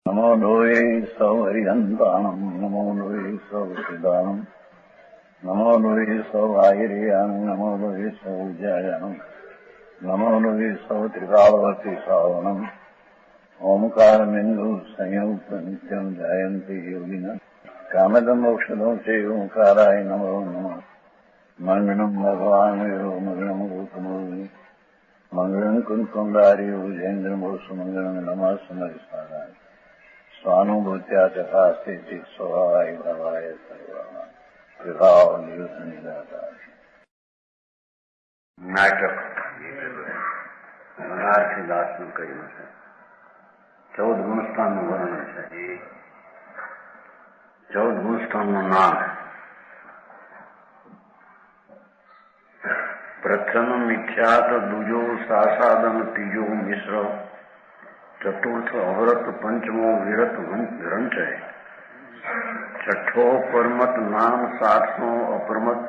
નમો લોહે સૌ હરિહંતાણમ નમો લોહે સૌ સિદાનમ નમો લોહે સૌ આયર્યાણમ નમો લોહે સૌ જયાણમ નમો લોહે સૌ ત્રિકાળવતી શ્રાવણમ ઓમકારમિંદુ સંયુક્ત નિત્યમ જયંતિ યોગિના કામદમ મોક્ષદમ છે ઓંકારાય નમો નમઃ મંગળમ ભગવાન વિરો મંગળમ ગૌતમોની મંગળમ કુંકુંડાર્યો જૈન્દ્રમોષ મંગળમ નમઃ સમરિસ્વાદાય સ્વાનુભૂત્યા ચકાસ્તે સ્વભાવાય ભવાય સર્વા વિભાવ નિયુદ્ધ નિરાકાર નાટક મહાર્ષિદાસનું કહ્યું છે. 14 ગુણસ્થાનનું વર્ણન છે. 14 ગુણસ્થાનનું નામ પ્રથમ મિથ્યાત, દૂજો સાસાદન, ત્રીજો મિશ્ર, ચતુર્થ અવરત, પંચમો વિરત રંચય, છઠ્ઠો પરમત નામ, સાતમો અપરમત,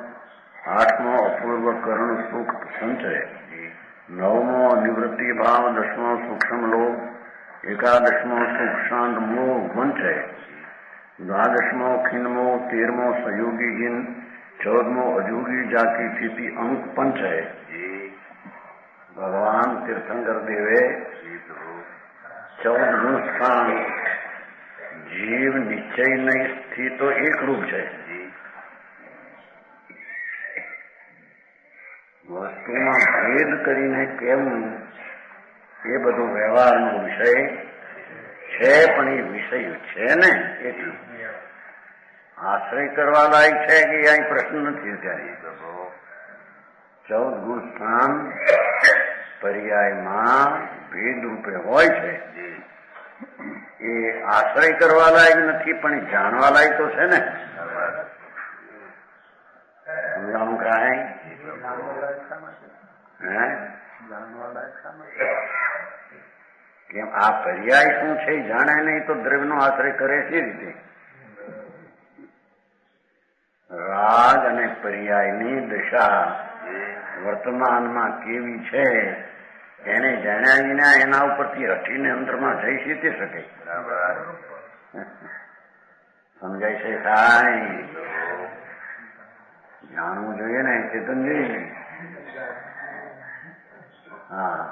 આઠમો અપૂર્વ કરણ સુખ સંચય, નવમો નિવૃત્તિ ભાવ, દસમો સૂક્ષ્મ લોભ, એકાદશમો સુખ શાંત મોહ વંચય, દ્વાદશમો ખિન્મો, 13મો સયોગી હિન, 14મો અજોગી જાતિ સ્થિતિ અંક પંચય. ભગવાન તીર્થંકર દેવે 14 ગુણસ્થાન જીવ નિશ્ચય નહીં સ્થિતો એકરૂપ છે. વસ્તુમાં ભેદ કરીને કેવું એ બધું વ્યવહારનો વિષય છે, પણ એ વિષય છે ને એટલું આશ્રય કરવા લાયક છે કે અહીં પ્રશ્ન નથી. ત્યારે 14 ગુણસ્થાન પર્યાયમાં ભેદ રૂપે હોય છે. એ આશ્રય કરવા લાયક નથી, પણ જાણવા લાયક તો છે ને. સમજાણું કાંઈ કેમ આ પર્યાય શું છે જાણે નહીં તો દ્રવ્યનો આશ્રય કરે છે રીતે. રાગ અને પર્યાયની દશા વર્તમાનમાં કેવી છે એને જાણ્યા વિના એના ઉપરથી હટીને અંતરમાં જઈ સીધી શકે. સમજાય છે કાંઈ? જાણવું જોઈએ ને ચેતનજી. હા,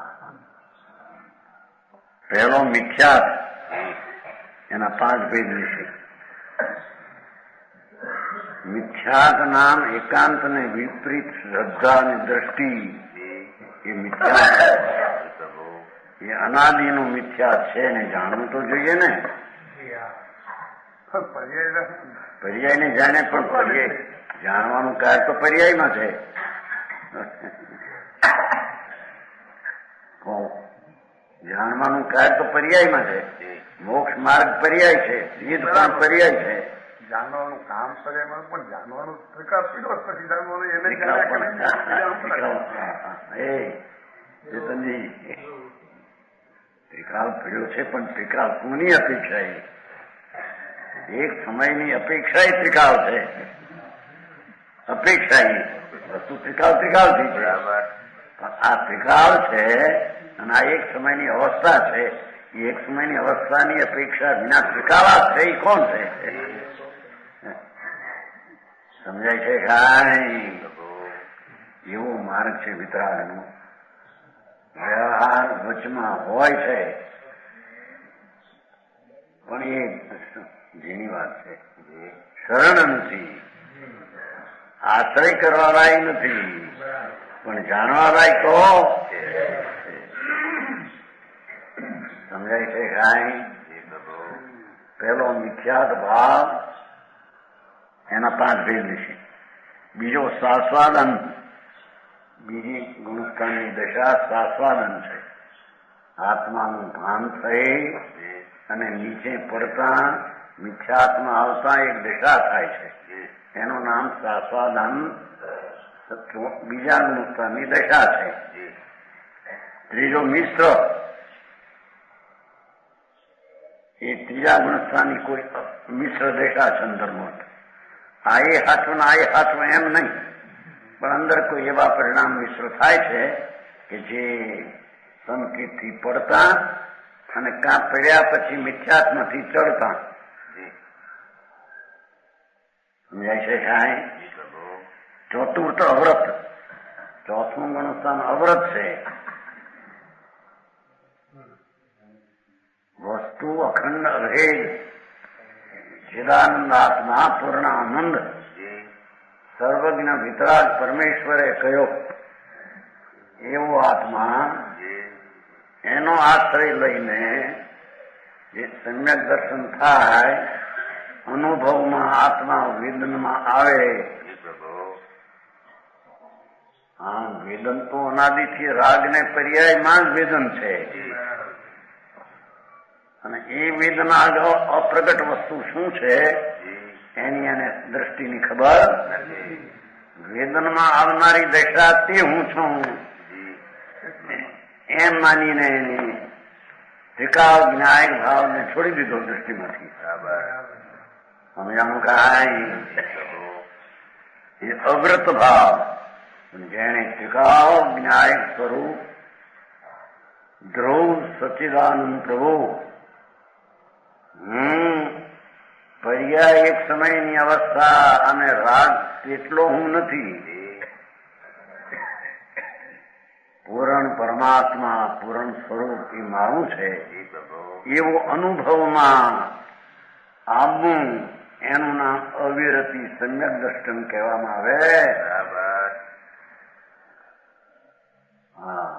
પહેલો મિથ્યાત, એના 5 ભેદ વિશે. મિથ્યાત નામ એકાંત ને વિપરીત શ્રદ્ધા અને દ્રષ્ટિ એ મિથ્યાત, એ અનાદિનું મિથ્યાત છે ને જાણવું તો જોઈએ ને. પર્યાય ને જાણે પણ પર્યાય જાણવાનું કાર્ય તો પર્યાયમાં છે. જાણવાનું કાર્ય તો પર્યાયમાં છે. મોક્ષ માર્ગ પર્યાય છે, સિદ્ધ પણ પર્યાય છે. જાણવાનું કામ કરે પણ જાણવાનું ત્રિકાળ પીડો પછી જાણવાનું એને ચેતનજી ત્રિકાળ પીડ્યો છે, પણ ત્રિકાળ કોની અપેક્ષા? એક સમયની અપેક્ષા ત્રિકાળ છે. અપેક્ષા વસ્તુ ત્રિકાળ થઈ છે, પણ આ ત્રિકાળ છે અને આ એક સમયની અવસ્થા છે. એક સમયની અવસ્થાની અપેક્ષા વિના ત્રિકાળા છે એ કોણ છે? સમજાય છે કાંઈ? એવો માર્ગ છે વિતરાગનો. વ્યવહાર વચમાં હોય છે, પણ એ જેની વાત છે શરણ નથી, આશ્રય કરવા લાયક નથી, પણ જાણવા લાયક તો સમજાય છે કાંઈ? પેલો મિથ્યાત ભાવ, એના 5 ભેદ છે. બીજો સાસ્વાદન, બીજી ગુણસ્થાનની દશા સાસ્વાદન છે. આત્માનું ભાન થઈ અને નીચે પડતા મિથ્યાત્મા આવતા એક દશા થાય છે, એનું નામ સાસ્વાદન બીજા ગુણસ્થાનની દશા છે. ત્રીજો મિશ્ર, એ ત્રીજા ગુણસ્થાનની કોઈ મિશ્ર દશા છે. અંદરમાં આ એ હાથવું આ એ હાથવું એમ નહીં, પણ અંદર કોઈ એવા પરિણામ મિશ્ર થાય છે કે જે સંકેતથી પડતા અને કાં પડ્યા પછી મિથ્યાત્મથી ચડતા. સમજાય છે કાંઈ? ચોથું તો અવ્રત, ચોથું ગુણસ્થાન અવ્રત છે. વસ્તુ અખંડ અભેદ ચિદાનંદ આત્મા પૂર્ણ આનંદ સર્વજ્ઞ વિતરાગ પરમેશ્વરે કયો એવો આત્મા, એનો આશ્રય લઈને જે સમ્યક દર્શન થાય, અનુભવમાં આત્મા વેદનમાં આવે. હા, વેદન તો અનાદિથી રાગને પર્યાયમાં જ વેદન છે. અને એ વેદના અપ્રગટ વસ્તુ શું છે એની એને દ્રષ્ટિની ખબર નથી. વેદનમાં આવનારી દશા તે હું છું એમ માનીને એની ત્રિકાળ જ્ઞાયક ભાવને છોડી દીધો દ્રષ્ટિમાંથી. સમજાણું કાંઈ? એ અવ્રત ભાવ, જેને ત્રિકાળ જ્ઞાયક સ્વરૂપ ધ્રુવ સચ્ચિદાનંદ પ્રભુ પર્યાય એક સમયની અવસ્થા અને રાગ તેટલો હું નથી. પૂરણ પરમાત્મા, પૂરણ સ્વરૂપ એ મારું છે એવો અનુભવમાં આવવું, એનું નામ અવિરતી સમ્યક દર્શન કહેવામાં આવે. હા,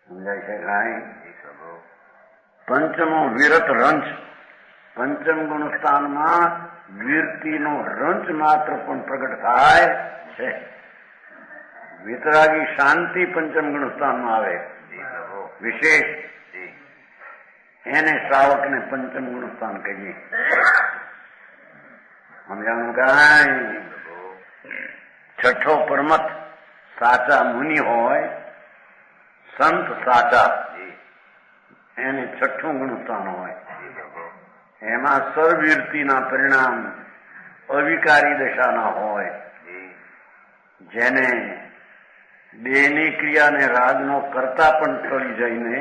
સમજાય છે કાંઈ? પંચમો વિરત રંચ, પંચમ ગુણસ્થાનમાં વીરતીનો રંચ માત્ર પણ પ્રગટ થાય છે. વિતરાગી શાંતિ પંચમ ગુણસ્થાનમાં આવે વિશેષ, એને શ્રાવકને પંચમ ગુણસ્થાન કહીએ. સમજાણું કાંઈ? છઠ્ઠો પરમત સાચા મુનિ હોય, સંત સાચા, એને છઠ્ઠું ગુણસ્થાન હોય. એમાં સર્વવીરતીના પરિણામ અવિકારી દશાના હોય, જેને દેહની ક્રિયાને રાગનો કરતા પણ ટળી જઈને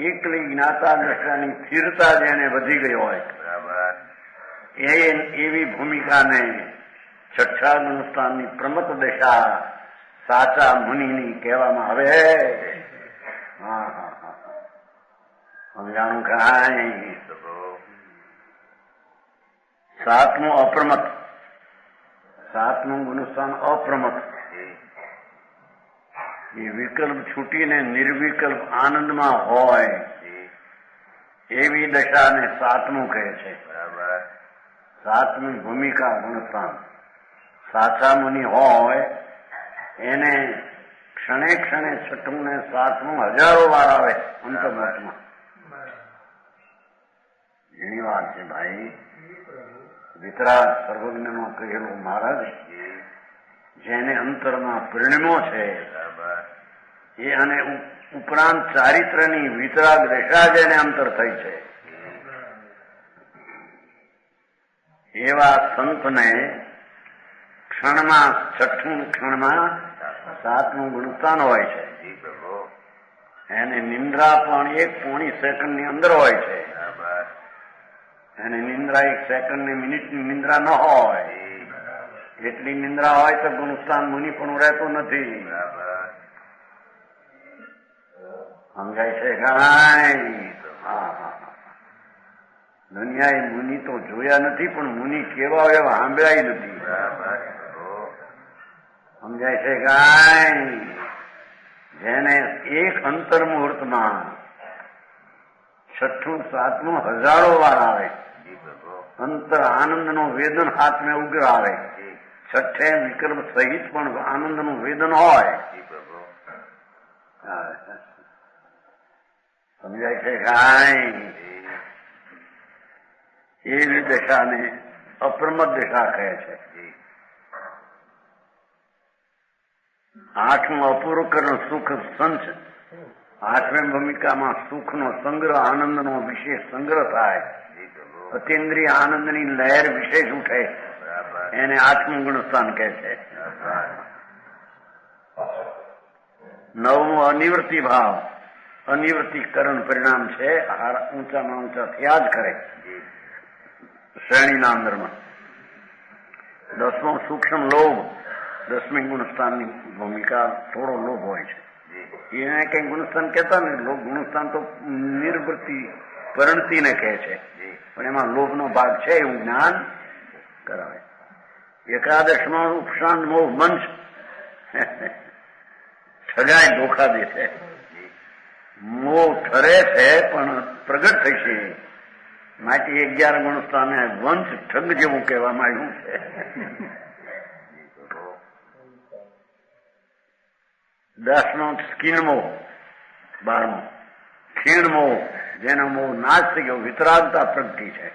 એકલી જ્ઞાતા દશાની સ્થિરતા જેને વધી ગઈ હોય, એવી ભૂમિકાને છઠ્ઠા ગુણસ્થાનની પ્રમત દશા સાચા મુનિની કહેવામાં આવે. હા હા હા, સમજાણું કાંઈ? સાતમું અપ્રમત, સાતમું ગુણસ્થાન અપ્રમત, એ વિકલ્પ છૂટીને નિર્વિકલ્પ આનંદમાં હોય એવી દશાને સાતમું કહે છે. સાતમી ભૂમિકા ગુણસ્થાન. સાચા મુનિ હોય એને ક્ષણે ક્ષણે છઠ્ઠું ને સાતમું હજારો વાર આવે અંતર્મતમાં. એની વાત છે ભાઈ. વિતરાગ સર્વજ્ઞનો કહેલો મહારાજ જેને અંતરમાં પરિણમો છે એ, અને ઉપરાંત ચારિત્રની વિતરાગ દશા જેને અંતર થઈ છે, એવા સંતને ક્ષણમાં છઠ્ઠું ક્ષણમાં સાતમું ગુણસ્થાન હોય છે. એને નિંદ્રા પણ 1 સેકન્ડની અંદર હોય છે. અને નિંદ્રા 1 સેકન્ડની મિનિટની નિંદ્રા ન હોય. એટલી નિંદ્રા હોય તો ગુણસ્થાન મુનિ પણ રહેતું નથી. સમજાય છે કાંઈ? દુનિયાએ મુનિ તો જોયા નથી, પણ મુનિ કેવા હોય એવા સાંભળાય નથી. સમજાય છે કાંઈ? જેને એક અંતર મુહૂર્તમાં છઠ્ઠું સાતમું હજારો વાર આવે, અંતર આનંદનો વેદન હાથમાં ઉગ્ર આવે, છઠ્ઠે વિકલ્પ સહિત પણ આનંદનું વેદન હોય. સમજાય છે કાંઈ? એવી દશાને અપ્રમત દશા કહે છે. આઠમું અપૂર્વકરણ સુખ સંચ. આઠમી ભૂમિકામાં સુખનો સંગ્રહ, આનંદનો વિશેષ સંગ્રહ થાય, અતિન્દ્રિય આનંદની લહેર વિશેષ ઉઠે, એને આઠમું ગુણસ્થાન કહે છે. નવમું અનિવૃત્તિ ભાવ. અનિવૃત્તિકરણ પરિણામ છે. ઊંચામાં ઊંચા થયા જ કરે શ્રેણીના અંદરમાં. 10મો સૂક્ષ્મ લોભ, 10મી ગુણસ્થાનની ભૂમિકા થોડો લોભ હોય છે. એને કઈ ગુણસ્થાન કહેતા ને, ગુણસ્થાન તો નિર્વૃત્તિ પરિણતિને કહે છે, પણ એમાં લોભનો ભાગ છે એવું જ્ઞાન કરાવે. 11મો ઉપશાંત મોહ મંચ ઠગાય ધોખા દે છે. મોહ ઠરે છે પણ પ્રગટ થઈ છે. માટે 11 ગુણસ્થાને વંશ ઠગ જેવું કહેવામાં આવ્યું છે. 10મો સ્કિનમો, 12મો ખીણમો, જેનો મોહ નાશ થઈ ગયો, વિતરાગતા પ્રગટી છે.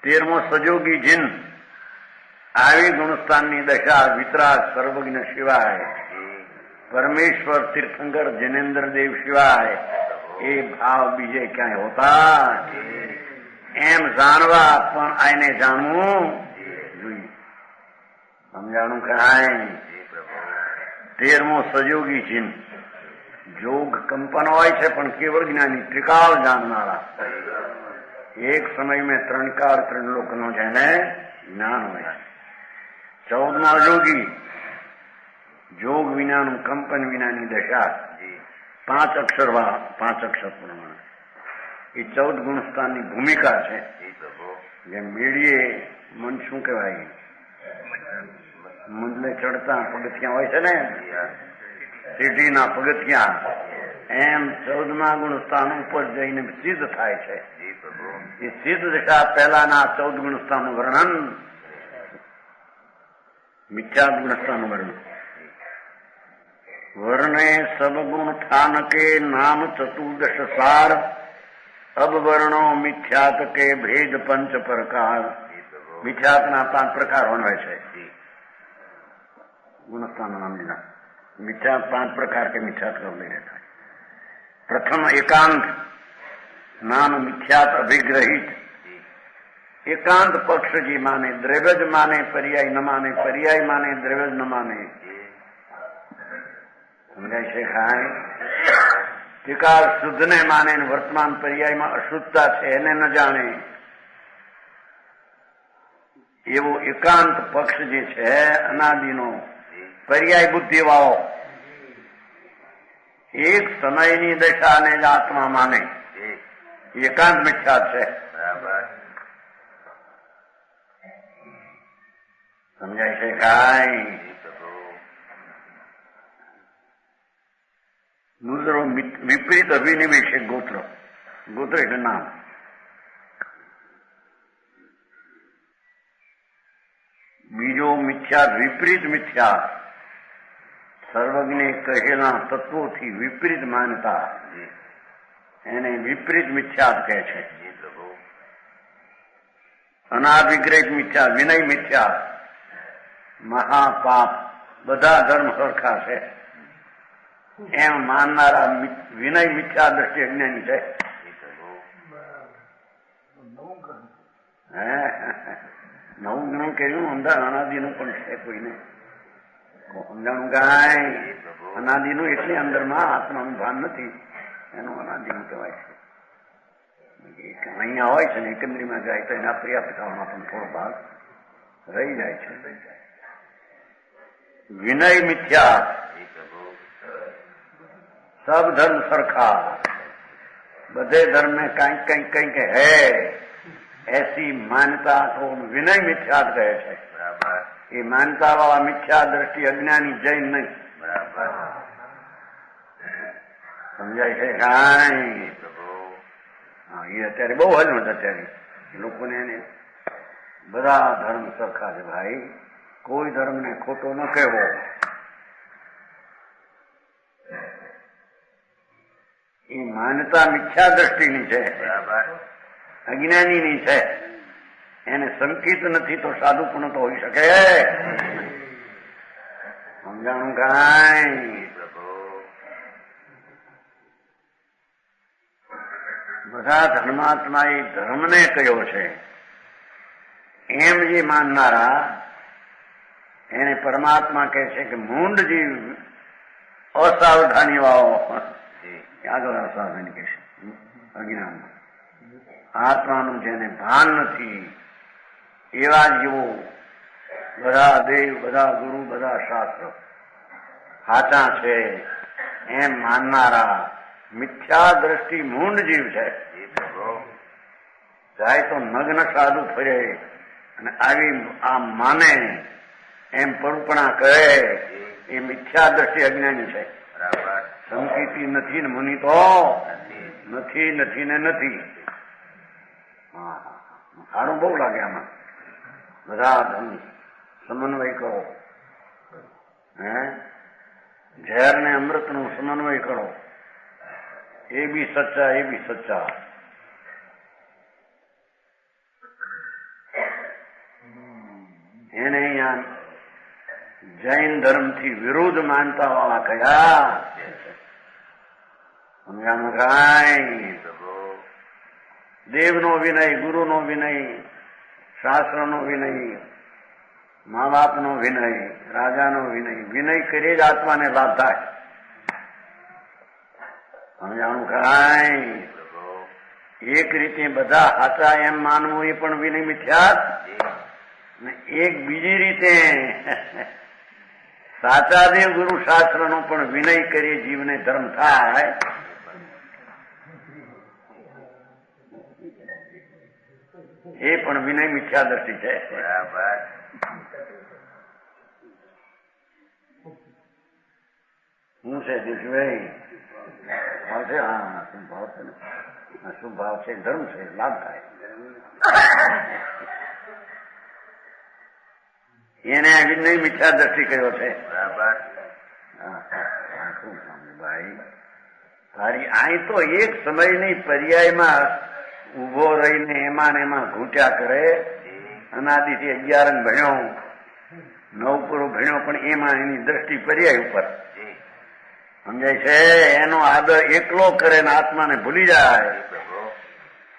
13મો સજોગી જીન, આવી ગુણસ્થાનની દશા વિતરાગ સર્વજ્ઞ સિવાય, પરમેશ્વર તીર્થંકર જનેન્દ્ર દેવ સિવાય એ ભાવ બીજે ક્યાંય હોતા એમ જાણવા પણ આને જાણવું જોઈએ. સમજાણું કાંઈ. 13મો સજોગી ચિહ્ન, જોગ કંપન હોય છે પણ કેવળ જ્ઞાની ત્રિકાળ જાણનારા. એક સમય મેં 3 કાળ 3 લોકનો જેને જ્ઞાન હોય. 14મો અજોગી, જોગ વિનાનું કંપન વિનાની દશા, 5 અક્ષર પ્રમાણે. એ 14 ગુણસ્થાનની ભૂમિકા છે. જેમ મેળીએ મન શું કહેવાય, મંદને ચડતા પગથિયા હોય છે ને, સીઢીના પગથિયા, એમ 14મા ગુણસ્થાન ઉપર જઈને સિદ્ધ થાય છે. એ સિદ્ધ દશા પહેલાના 14 ગુણસ્થાનનું વર્ણન, મિથ્યા ગુણસ્થાનનું વર્ણન. વર્ણે સબ ગુણ થાન કે નામ ચતુર્દશ સાર, અબ વર્ણો મિથ્યાત કે ભેદ પંચ પ્રકાર. મિથ્યાતના 5 પ્રકાર હોય છે. ગુણસ્થાન નામ લીધા. મિથ્યાત 5 પ્રકાર કે મિથ્યાત લઈ રહેતા. પ્રથમ એકાંત, નામ મિથ્યાત અભિગ્રહિત. એકાંત પક્ષ જે માને, દ્રવ્ય જ માને, પર્યાય ન માને, પર્યાય માને, દ્રવ્ય જ ન માને. સમજાય છે ખાય. ત્રિકાળ શુદ્ધને માને, વર્તમાન પર્યાયમાં અશુદ્ધતા છે એને ન જાણે, એવો એકાંત પક્ષ જે છે અનાદિનો પર્યાય બુદ્ધિ વાળો, એક સમયની દશાને જ આત્મા માને, એકાંત મિથ્યા છે. સમજાય છે કાંઈ. દૂસરો વિપરીત અભિનિવેશ, ગોત્ર. ગોત્ર એટલે નામ. બીજો મિથ્યા, વિપરીત મિથ્યા, સર્વજ્ઞે કહેલા તત્વોથી વિપરીત માનતા, એને વિપરીત મિથ્યા કહે છે. અનાભિગ્રહિત મિથ્યા, વિનય મિથ્યા, મહાપાપ, બધા ધર્મ સરખા છે એમ માનનારા વિનય મિથ્યા દ્રષ્ટિ અજ્ઞાની છે. નવું જ્ઞાન કર્યું, અનાદિનું પણ છે કોઈને સમજાણું કાંઈ. અનાદિનું એટલે અંદરમાં આત્માનું ભાન નથી, એનું અનાદિનું કહેવાય છે. અહીંયા હોય છે ને એકંદરીમાં જાય તો એના પર્યાપ્ત થવામાં પણ થોડો ભાગ રહી જાય છે. વિનય મિથ્યા, સબ ધર્મ સરખા, બધે ધર્મ में કંઈક કંઈક है, ऐसी मान्यता को विनय मिथ्या કહે છે. એ માનતા વાળા મિથ્યા દ્રષ્ટિ અજ્ઞાની જૈન નહીં. સમજાય છે કાંઈ. હા, એ અત્યારે બહુ હલમત. અત્યારે લોકોને એને બધા ધર્મ સરખા છે ભાઈ, કોઈ ધર્મને ખોટો ન કહેવો. એ માન્યતા મિથ્યા દ્રષ્ટિની છે, અજ્ઞાનીની છે. એને સંકિત નથી તો સાધુ પણ તો હોઈ શકે. સમજાણું કાંઈ. બધા ધર્માત્મા એ ધર્મને કયો છે એમ જે માનનારા એને પરમાત્મા કહે છે કે મૂંડ જે અસાવધાની વાળો આગળ સાધન કે છે અજ્ઞાન આત્માનું જેને ભાન નથી એવા જેવો બધા દેવ બધા ગુરુ બધા શાસ્ત્ર સાચા છે એમ માનનારા મિથ્યા દ્રષ્ટિ મૂંડ જીવ છે. જાય તો નગ્ન સાધુ ફરે અને આવી આ માને એમ પરુપણા કરે એ મિથ્યા દ્રષ્ટિ અજ્ઞાની છે. સંકિતી નથી ને મુનિ તો નથી નથી ને નથી. સારું બહુ લાગે આમાં બધા ધન સમન્વય કરો. ઝેર ને અમૃત નું સમન્વય કરો. એ બી સચ્ચા એ બી સચ્ચા. એને અહીંયા જૈન ધર્મ થી વિરુદ્ધ માનતા વાળા કયા સમજાનું કાંઈ દેવનો વિનય ગુરુનો વિનય શાસ્ત્રનો વિનય મા બાપનો વિનય રાજાનો વિનય કરી જ આત્માને લાભ થાય. સમજાણું કાંઈ એક રીતે બધા સાચા એમ માનવું એ પણ વિનય મિથ્યા ને એક બીજી રીતે સાચા દેવ ગુરુ શાસ્ત્રનો પણ વિનય કરી જીવને ધર્મ થાય એ પણ વિનય મિથ્યા દ્રષ્ટિ છે. શું છે દીકભાઈ ભાવ છે? હા શું ભાવ છે ને શું ભાવ છે? ધર્મ છે લાભ થાય. એને વિનય મિથ્યા દ્રષ્ટિ કર્યો છે. ભાઈ તારી અહીં તો એક સમયની પર્યાયમાં ઉભો રહીને એમાં ને એમાં ઘૂંટ્યા કરે. અનાદિથી 11 ભણ્યો 9 પૂરો ભણ્યો પણ એમાં એની દ્રષ્ટિ પર્યાય ઉપર સમજાય છે. એનો આદર એકલો કરે ને આત્માને ભૂલી જાય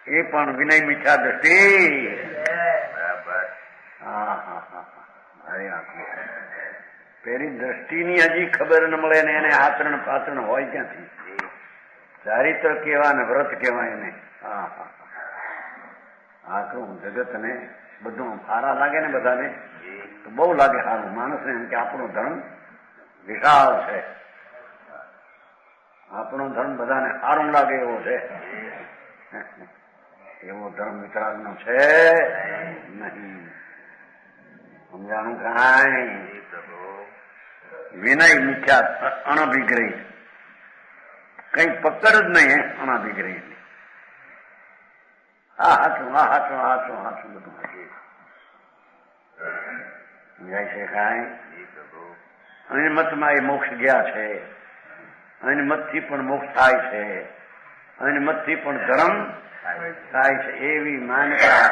એ પણ વિનય મિથ્યા દ્રષ્ટિ. હા હા હા પેલી દ્રષ્ટિની હજી ખબર ન મળે ને એને આચરણ પાચરણ હોય ક્યાંથી? ચારિત્ર કેવા ને વ્રત કેવા એને. હા હા આખું જગત ને બધું સારા લાગે ને બધાને તો બહુ લાગે સારું. માણસને એમ કે આપણો ધર્મ વિશાળ છે. આપણો ધર્મ બધાને સારું લાગે એવો છે. એવો ધર્મ વિતરાગનો છે નહીં. સમજાણું કાંઈ? વિનય મિથ્યા અનભિગ્રહી કઈ પકડ જ નહીં. અનભિગ્રહી આ હાચું આ હાચું હાચું હાચું બધું હાચું સમજાય છે કાંઈ? અને મતમાં એ મોક્ષ ગયા છે. અને મતથી પણ મોક્ષ થાય છે. અને મતથી પણ ધર્મ થાય છે. એવી માન્યતા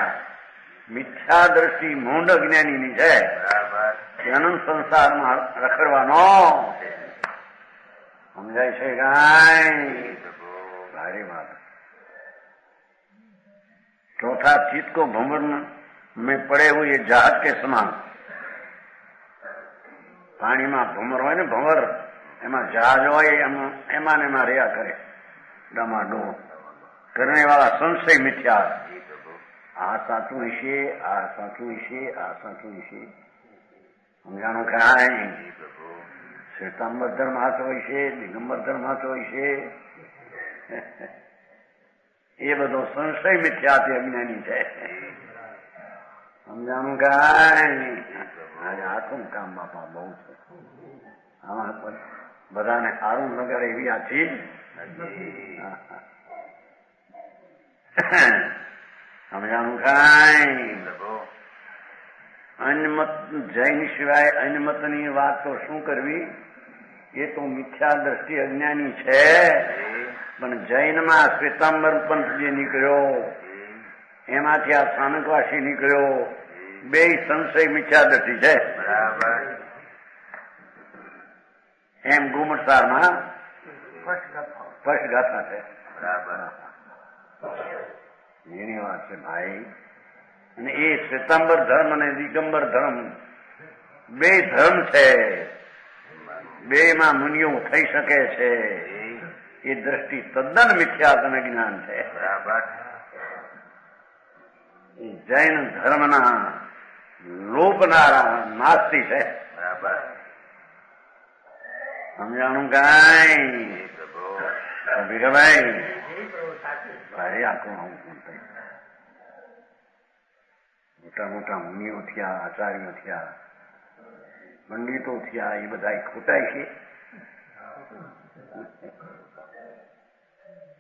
મિથ્યા દ્રષ્ટિ મૂંડ અજ્ઞાનીની છે. અનંત સંસારમાં રખડવાનો સમજાય છે કાંઈ? ભારી વાત. चौथा चित्त को भंवर में पड़े हुए जहाज के समान. પાણીમાં ભમર હોય ને ભંવર એમાં જહાજ હોય એમાં ને એમાં રહ્યા કરે ડમાડો કરને વાળા સંશય મિથ્યા. આ સાચું હશે આ સાચું હશે આ સાચું હશે. સમજાણું કાંઈ? શ્વેતાંબર ધર્મ હાચો હોય છે દિગંબર ધર્મ હાચો હોય છે. એ બધો સંશય મિથ્યાથી અજ્ઞાની છે. સમજાણું કાંઈ? આજે આખું કામ બાપા બહુ છે. આમાં બધાને સારું નગર એવી આ ચીજ સમજાણું કાંઈ? અન્યમત જૈન સિવાય અન્યમતની વાત તો શું કરવી? એ તો મિથ્યા દ્રષ્ટિ અજ્ઞાની છે. પણ જૈનમાં શ્વેતાંબર પંથ જે નીકળ્યો એમાંથી આ સ્થાનકવાસી નીકળ્યો બે સંશય મિથ્યા દ્રષ્ટિ છે. એમ ગુમટસારમાં સ્પષ્ટ ગાથા છે. એની વાત છે ભાઈ. અને એ શ્વેતાંબર ધર્મ અને દિગંબર ધર્મ બે ધર્મ છે. બે માં મુનિઓ થઈ શકે છે. એ દ્રષ્ટિ તદ્દન મિથ્યાત્મ જ્ઞાન છે. બરાબર. એ જૈન ધર્મના લોપનારા નાસ્તિ છે. બરાબર. સમજાણું કાંઈ ભીખાભાઈ? ભારે આંકડો મોટા મોટા મુનિઓ થયા, આચાર્યો થયા, પંડિતો થયા, એ બધા ખોટાય છે.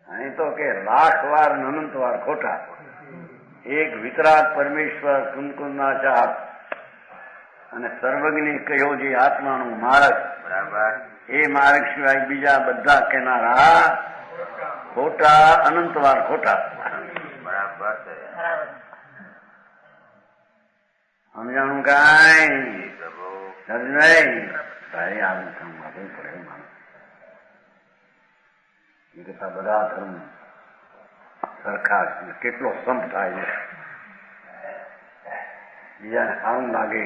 અહીં તો કે લાખ વાર અનંત વાર ખોટા. એક વિતરાગ પરમેશ્વર કુંકુંદાચાર અને સર્વજ્ઞ કહ્યો જે આત્માનો માર્ગ, બરાબર, એ માર્ગ સિવાય બીજા બધા કહેનારા ખોટા, અનંત વાર ખોટા. બરાબર છે. સમજાણું કાંઈ? સમજાય? ભાઈ આવું સમજવું પડે માણસ. એ કરતા બધા ધર્મ સરખા છે. કેટલો સંપ થાય છે. બીજાને સારું લાગે,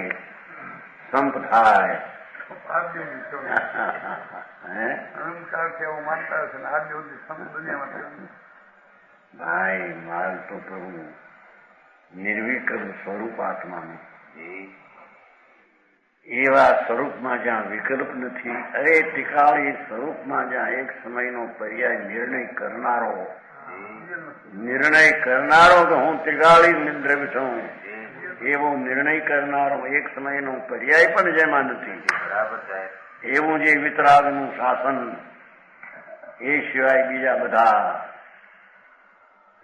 સંપ થાય. અહંકાર એવું માનતા હશે ને આજ સુધી સમ દુનિયામાં. ભાઈ મારું તો પ્રભુ નિર્વિકલ્પ સ્વરૂપ આત્માનું, એવા સ્વરૂપમાં જ્યાં વિકલ્પ નથી, અરે ટીકાળી સ્વરૂપમાં જ્યાં એક સમયનો પર્યાય નિર્ણય કરનારો તો હું ટીકાળી દ્રવ્ય છું, એવો નિર્ણય કરનારો એક સમયનો પર્યાય પણ જેમાં નથી. એવું જે વિતરાગનું શાસન, એ સિવાય બીજા બધા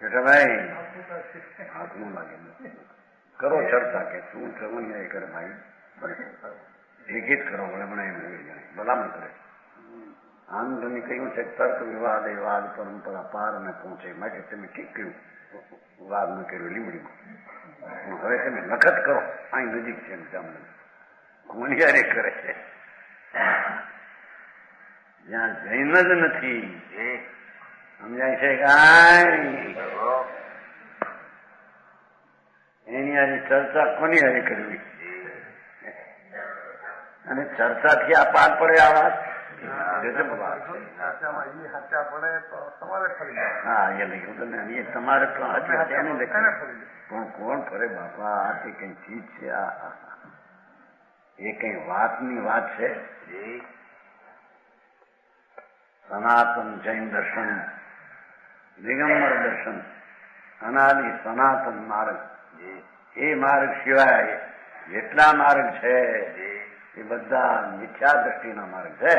ભાઈ હાથનું લાગે. કરો ચર્ચા કે શું થવું એ કરે ભાઈ, એક કરો ભલામણ કરે. આમ તમે કહ્યું છે તર્ક વિવાદ એ વાદ પરંપરા પાર ને પહોંચે માટે તમે ઠીક કહ્યું, વાદ ન કર્યો લીમડીમાં. હવે તમે લખત કરો, અહીં નજીક છે ગુણિયારે કરે છે. જ્યાં જૈન જ નથી, સમજાય છે કાંઈ? એની હારી ચર્ચા કોની હારી કરવી? અને ચર્ચાથી આ પાર પડે આ વાત. હા એ લખ્યું તમે, એ તમારે તો પણ કોણ ફરે બાપા? આ તે કઈ ચીજ છે? એ કઈ વાતની વાત છે? સનાતન જૈન દર્શન, દિગંબર દર્શન, અનાદિ સનાતન માર્ગ, એ માર્ગ સિવાય જેટલા માર્ગ છે એ બધા મિથ્યા દ્રષ્ટિના માર્ગ છે.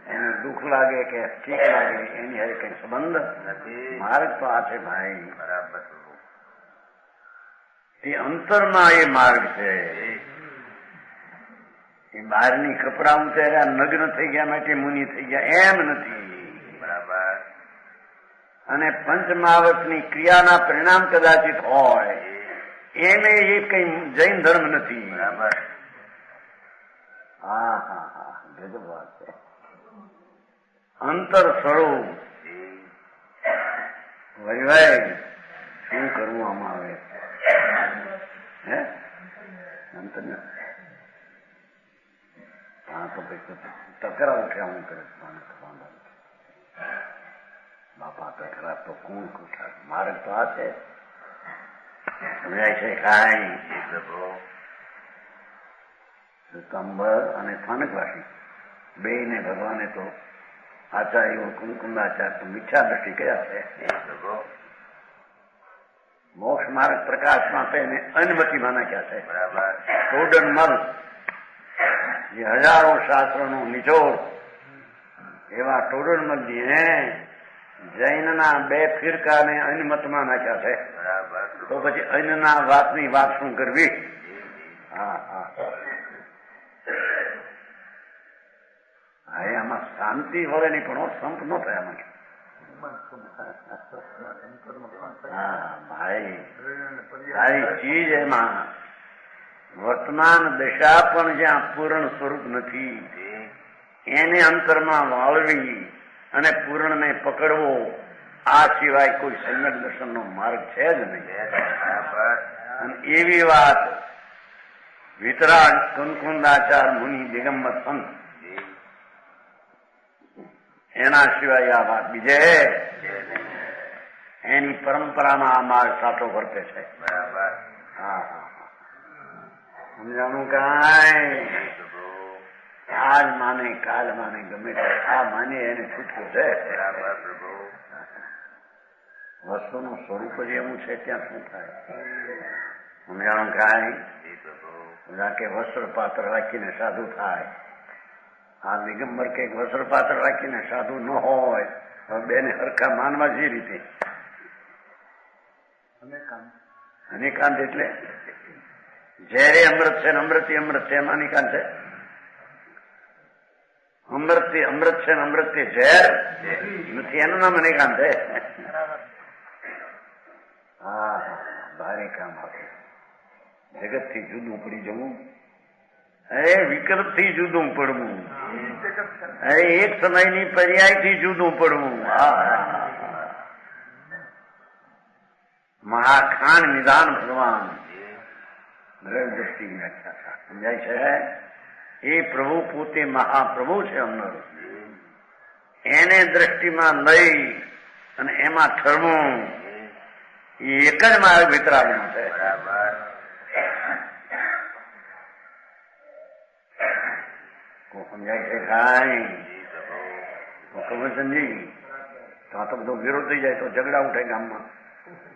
એને દુઃખ લાગે કે ઠીક લાગે એની હારે કઈ સંબંધ નથી. માર્ગ તો આ છે ભાઈ. બરાબર. એ અંતરમાં એ માર્ગ છે. એ બહારની કપડા ઉતાર્યા, નગ્ન થઈ ગયા માટે મુનિ થઈ ગયા એમ નથી. બરાબર. અને પંચમાવતની ક્રિયાના પરિણામ કદાચિત હોય, એને એ કઈ જૈન ધર્મ નથી. બરાબર. હા હા હા, ગજબ વાત છે. અંતર સ્વરૂપ ભાઈ શું કરવું આમાં આવે? હે અંતર હા તો તકરાર ઉઠ્યા હું કરે બાપા, તકરાર તો કોણ ઉઠા? માર્ગ તો આ છે. સમજાય છે કાંઈ? સ્તંભર અને સ્થાનકવાસી બે ને ભગવાને તો આચાર્યો કુંકુંદાચાર તો મિથ્યા દ્રષ્ટિ કયા છે. મોક્ષ માર્ગ પ્રકાશમાં તેને અનમતિમાં નાખ્યા છે. બરાબર. ટોડન મલ જે હજારો શાસ્ત્રોનો નિચોડ, એવા ટોડન મલજીને જૈનના બે ફિરકાને અનમતમાં નાખ્યા છે. બરાબર. તો પછી અન્યના વાતની વાત શું કરવી? હા હા હા, આમાં શાંતિ વળે નહીં પણ સંપ ન થાય આમાં. હા ભાઈ, સારી ચીજ એમાં વર્તમાન દશા પણ જ્યાં પૂર્ણ સ્વરૂપ નથી, એને અંતરમાં વાળવી અને પૂર્ણને પકડવો, આ સિવાય કોઈ સમ્યક દર્શનનો માર્ગ છે જ નહીં. અને એવી વાત વિતરાગ કુંકુંદાચાર મુનિ દિગંબર સંત એના સિવાય આ વાત બીજે એની પરંપરામાં આ માર્ગ સાચો વર્તે છે. હા હા સમજાણું કાંઈ આજ માને કાલ માને ગમે તે આ માને એને છૂટવું છે. વસ્તુનું સ્વરૂપ જ એવું છે ત્યાં શું થાય સમજાણું કાંઈ કે વસ્ત્ર પાત્ર રાખીને સાધુ થાય. આ દિગંબર કે વસ્ત્ર પાત્ર રાખીને સાધુ ન હોય તો બેને હરખા માનવા જે રીતે અનેકાંત એટલે ઝેરે અમૃત છે ને અમૃતિ અમૃત છે એમાં અનેકાંત છે. અમૃતથી અમૃત છે ને અમૃતથી ઝેર નથી એનું નામ અનેકાંત છે. હા ભારે કામ આપ્યું. જગત થી જુદું પડી જવું વિકલ્પ થી જુદું પડવું એક સમયની પર્યાય થી જુદું પડવું. મહાખાન નિદાન ભગવાન દ્રષ્ટિ વ્યાખ્યા સમજાય છે. એ પ્રભુ પોતે મહાપ્રભુ છે અમર એને દ્રષ્ટિમાં લઈ અને એમાં ઠરવું એ એક જ માર્ગ વિતરાગનો છે. સમજાય છે કાંઈ કબરચંદજી તો આ તો બધો વિરોધ થઈ જાય તો ઝઘડા ઉઠે ગામમાં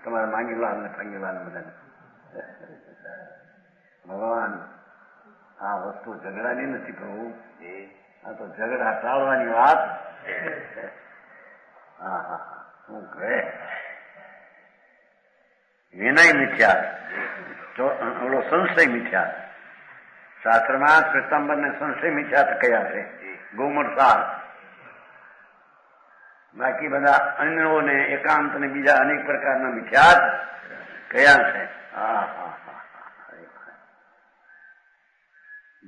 તમારા માંગીલાલ ને ફાંગીલાલ ને બધાને. ભગવાન આ વસ્તુ ઝઘડાની નથી પ્રભુ આ તો ઝઘડા ટાળવાની વાત. હા હા શું કહે વિનય મિથ્યા ઓલો સંશય મિથ્યા. શાસ્ત્રમાં શ્વેતાંબર ને સંશય મિથ્યા કયા છે ગૌમર સાર. બાકી બધા અન્યોને એકાંત ને બીજા અનેક પ્રકારના મિથ્યાત કયા છે.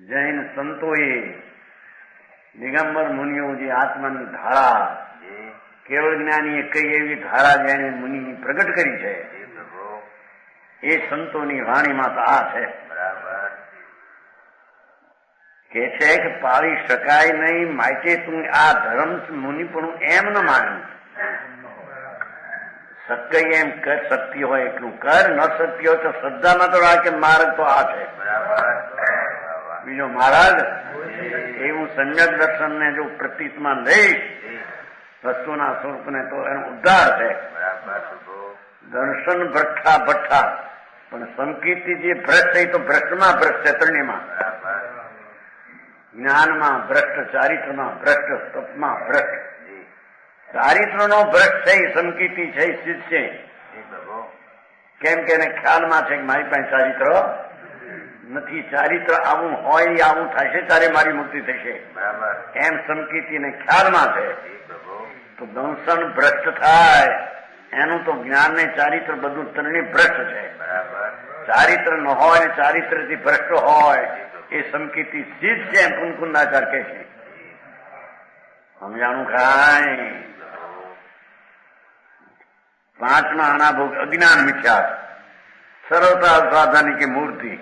જૈન સંતોએ દિગંબર મુનિઓ જે આત્માની ધારા કેવળ જ્ઞાનીએ કઈ એવી ધારા જેને મુનિની પ્રગટ કરી છે એ સંતોની વાણીમાં તો આ છે કે છે કે પાળી શકાય નહીં માટે તું આ ધર્મ મુનિપણું એમ ન માનું. શક્ય એમ કર શક્તિ હોય એટલું કર ન શક્તિ હોય તો શ્રદ્ધામાં તો રાખે માર્ગ તો આ છે. બીજો મહારાજ એવું સમ્યક દર્શન ને જો પ્રતીતમાં લઈ વસ્તુના સ્વરૂપને તો એનો ઉદ્ધાર છે. દર્શન ભઠ્ઠા ભઠ્ઠા પણ સંકીર્તિ જે ભ્રષ્ટ એ તો ભ્રષ્ટમાં ભ્રષ્ટ છે. ત્રણેયમાં જ્ઞાનમાં ભ્રષ્ટ ચારિત્રમાં ભ્રષ્ટ તપમાં ભ્રષ્ટ. ચારિત્રનો ભ્રષ્ટ છે સંકીર્તિ છે સિદ્ધ છે કેમ કે એને ખ્યાલમાં છે કે મારી પાસે ચારિત્ર નથી. ચારિત્ર આવું હોય આવું થશે ત્યારે મારી મુક્તિ થશે એમ સંકીર્તિને ખ્યાલમાં છે તો દંશન ભ્રષ્ટ થાય એનું તો જ્ઞાન ને ચારિત્ર બધું ત્રણેય ભ્રષ્ટ છે. ચારિત્ર ન હોય ને ચારિત્રથી ભ્રષ્ટ હોય એ સંકીર્તિ સિદ્ધ છે એમ કુંકુંદાચાર કે છે. સમજાણું કાંઈ પાંચમા અનાભોગ અજ્ઞાન મિથ્યા સરળતા સાધાની કે મૂર્તિ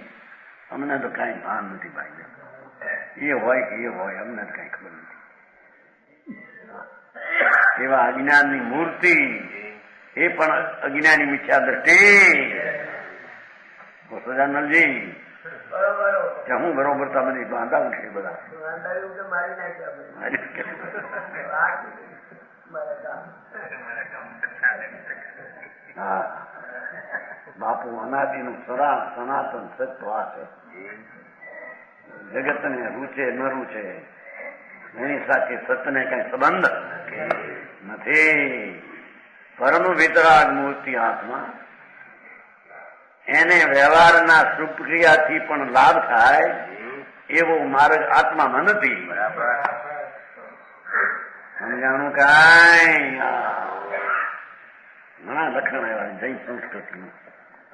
અમને તો કઈ ભાન નથી ભાઈ. એ હોય કે એ હોય અમને તો કઈ ખબર નથી. એવા અજ્ઞાનની મૂર્તિ એ પણ અજ્ઞાની મિથ્યા દ્રષ્ટિ. સજાનંદજી હું બરોબર તમે બાંધા ઉઠે બધા હા બાપુ અનાદિનું સનાતન સત્વ આ છે. જગતને રૂચે ન રૂચે એની સાથે સત્યને કઈ સંબંધ નથી. પરમ વિતરાગ મૂર્તિ હાથમાં એને વ્યવહારના સુપ્રિયાથી પણ લાભ થાય એવો માર્ગ આત્મામાં નથી. સમજાણું કાંઈ ઘણા લખણ આવ્યા જૈન સંસ્કૃતિનું.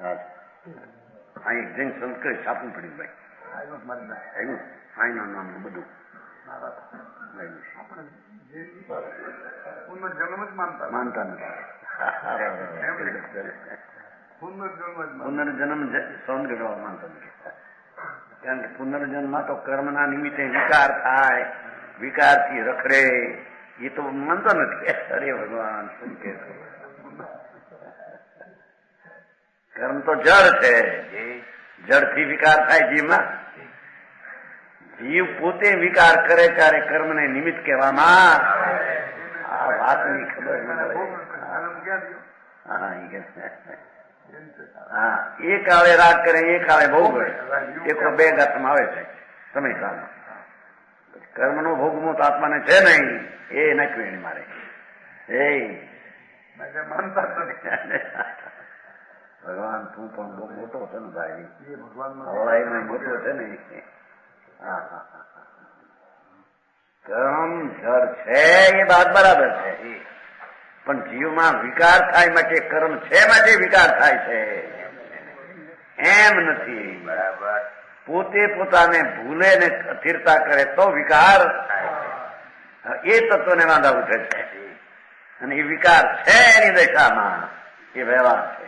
આ એક જૈન સંસ્કૃત છાપવું પડ્યું ભાઈ આઈના નામનું બધું માનતા નથી. પુનર્જન્મ સૌંદ ગઢવા માનતા નથી. કારણ કે પુનર્જન્મમાં તો કર્મના નિમિત્તે વિકાર થાય, વિકારથી રખડે એ તો માનતો નથી. અરે ભગવાન શું કે કર્મ તો જળ છે, જળથી વિકાર થાય જીવમાં. જીવ પોતે વિકાર કરે ત્યારે કર્મને નિમિત્ત કહેવામાં. આ વાતની ખબર ન પડે. હા, એ કાળે રાગ કરે, એ કાળે ભોગ કરે. એકો બે ગાથમાં આવે છે સમયકાળમાં. કર્મનો ભોગમો તો આત્માને છે નહીં, એ નકવી મારે એ માનતા ભગવાન તું પણ બહુ મોટો છે ને ભાઈ, ભગવાન મોટો છે ને. કર્મ જળ છે એ વાત બરાબર છે, પણ જીવમાં વિકાર થાય માટે કર્મ છે માટે વિકાર થાય છે એમ નથી. બરાબર. પોતે પોતાને ભૂલે ને અસ્થિરતા કરે તો વિકાર એ તત્વને વાંધા ઉઠે છે, અને એ વિકાર છે એની દશામાં એ વ્યવહાર છે.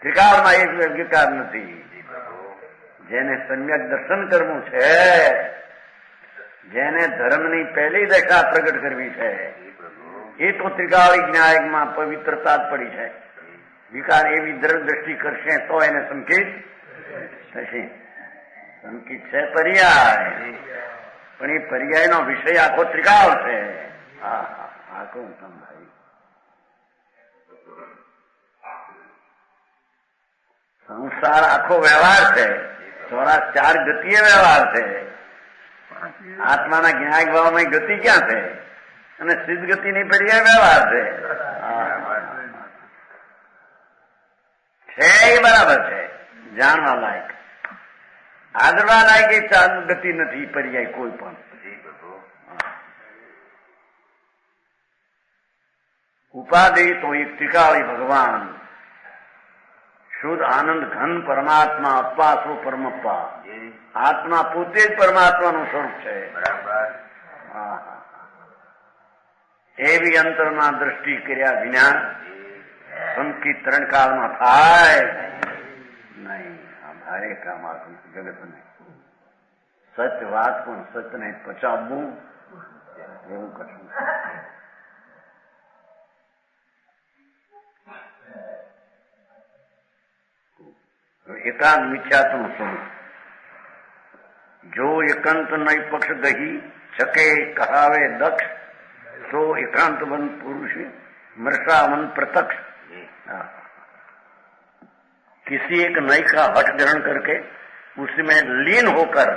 ત્રિકાળમાં એક વિકાર નથી. જેને સમ્યક દર્શન કરવું છે, જેને ધર્મની પહેલી દશા પ્રગટ કરવી છે, એ તો ત્રિકાળી ન્યાયમાં પવિત્રતા જ પડી છે. વિકાર એવી દ્રષ્ટિ કરશે તો એને સંકેત થશે. સંકેત છે પર્યાય, પણ એ પર્યાયનો વિષય આખો ત્રિકાળ છે. આખો ભાઈ સંસાર આખો વ્યવહાર છે. 4 ગતિએ વ્યવહાર છે. આત્માના જ્ઞાયક ભાવમાં ગતિ ક્યાં છે? અને સિદ્ધ ગતિની પર્યાય વ્યવહાર છે. એ બરાબર છે, જાણવા લાયક. આદરવા લાયક એ ગતિ નથી પર્યાય કોઈ પણ. ઉપાધિ તો એક ત્રિકાળી ભગવાન, શુદ્ધ આનંદ ઘન પરમાત્મા, અપ્પા સ્વ પરમપ્પા. આત્મા પોતે જ પરમાત્માનું સ્વરૂપ છે. એવી અંતરમાં દ્રષ્ટિ કર્યા વિના સંકિત 3 કાળમાં થાય નહીં. આ ભારે કામ આખું જગતને. સત્ય વાત પણ સત્યને પચાવવું એવું કશું. એકાંત મિથ્યાત્વનું સ્વરૂપ. જો એકાંત નય પક્ષ ગહી શકે કહાવે દક્ષ, તો एकांत वन पुरुष मृषा वन प्रत्यक्ष. किसी एक नई का हट ग्रहण करके उसमें लीन होकर,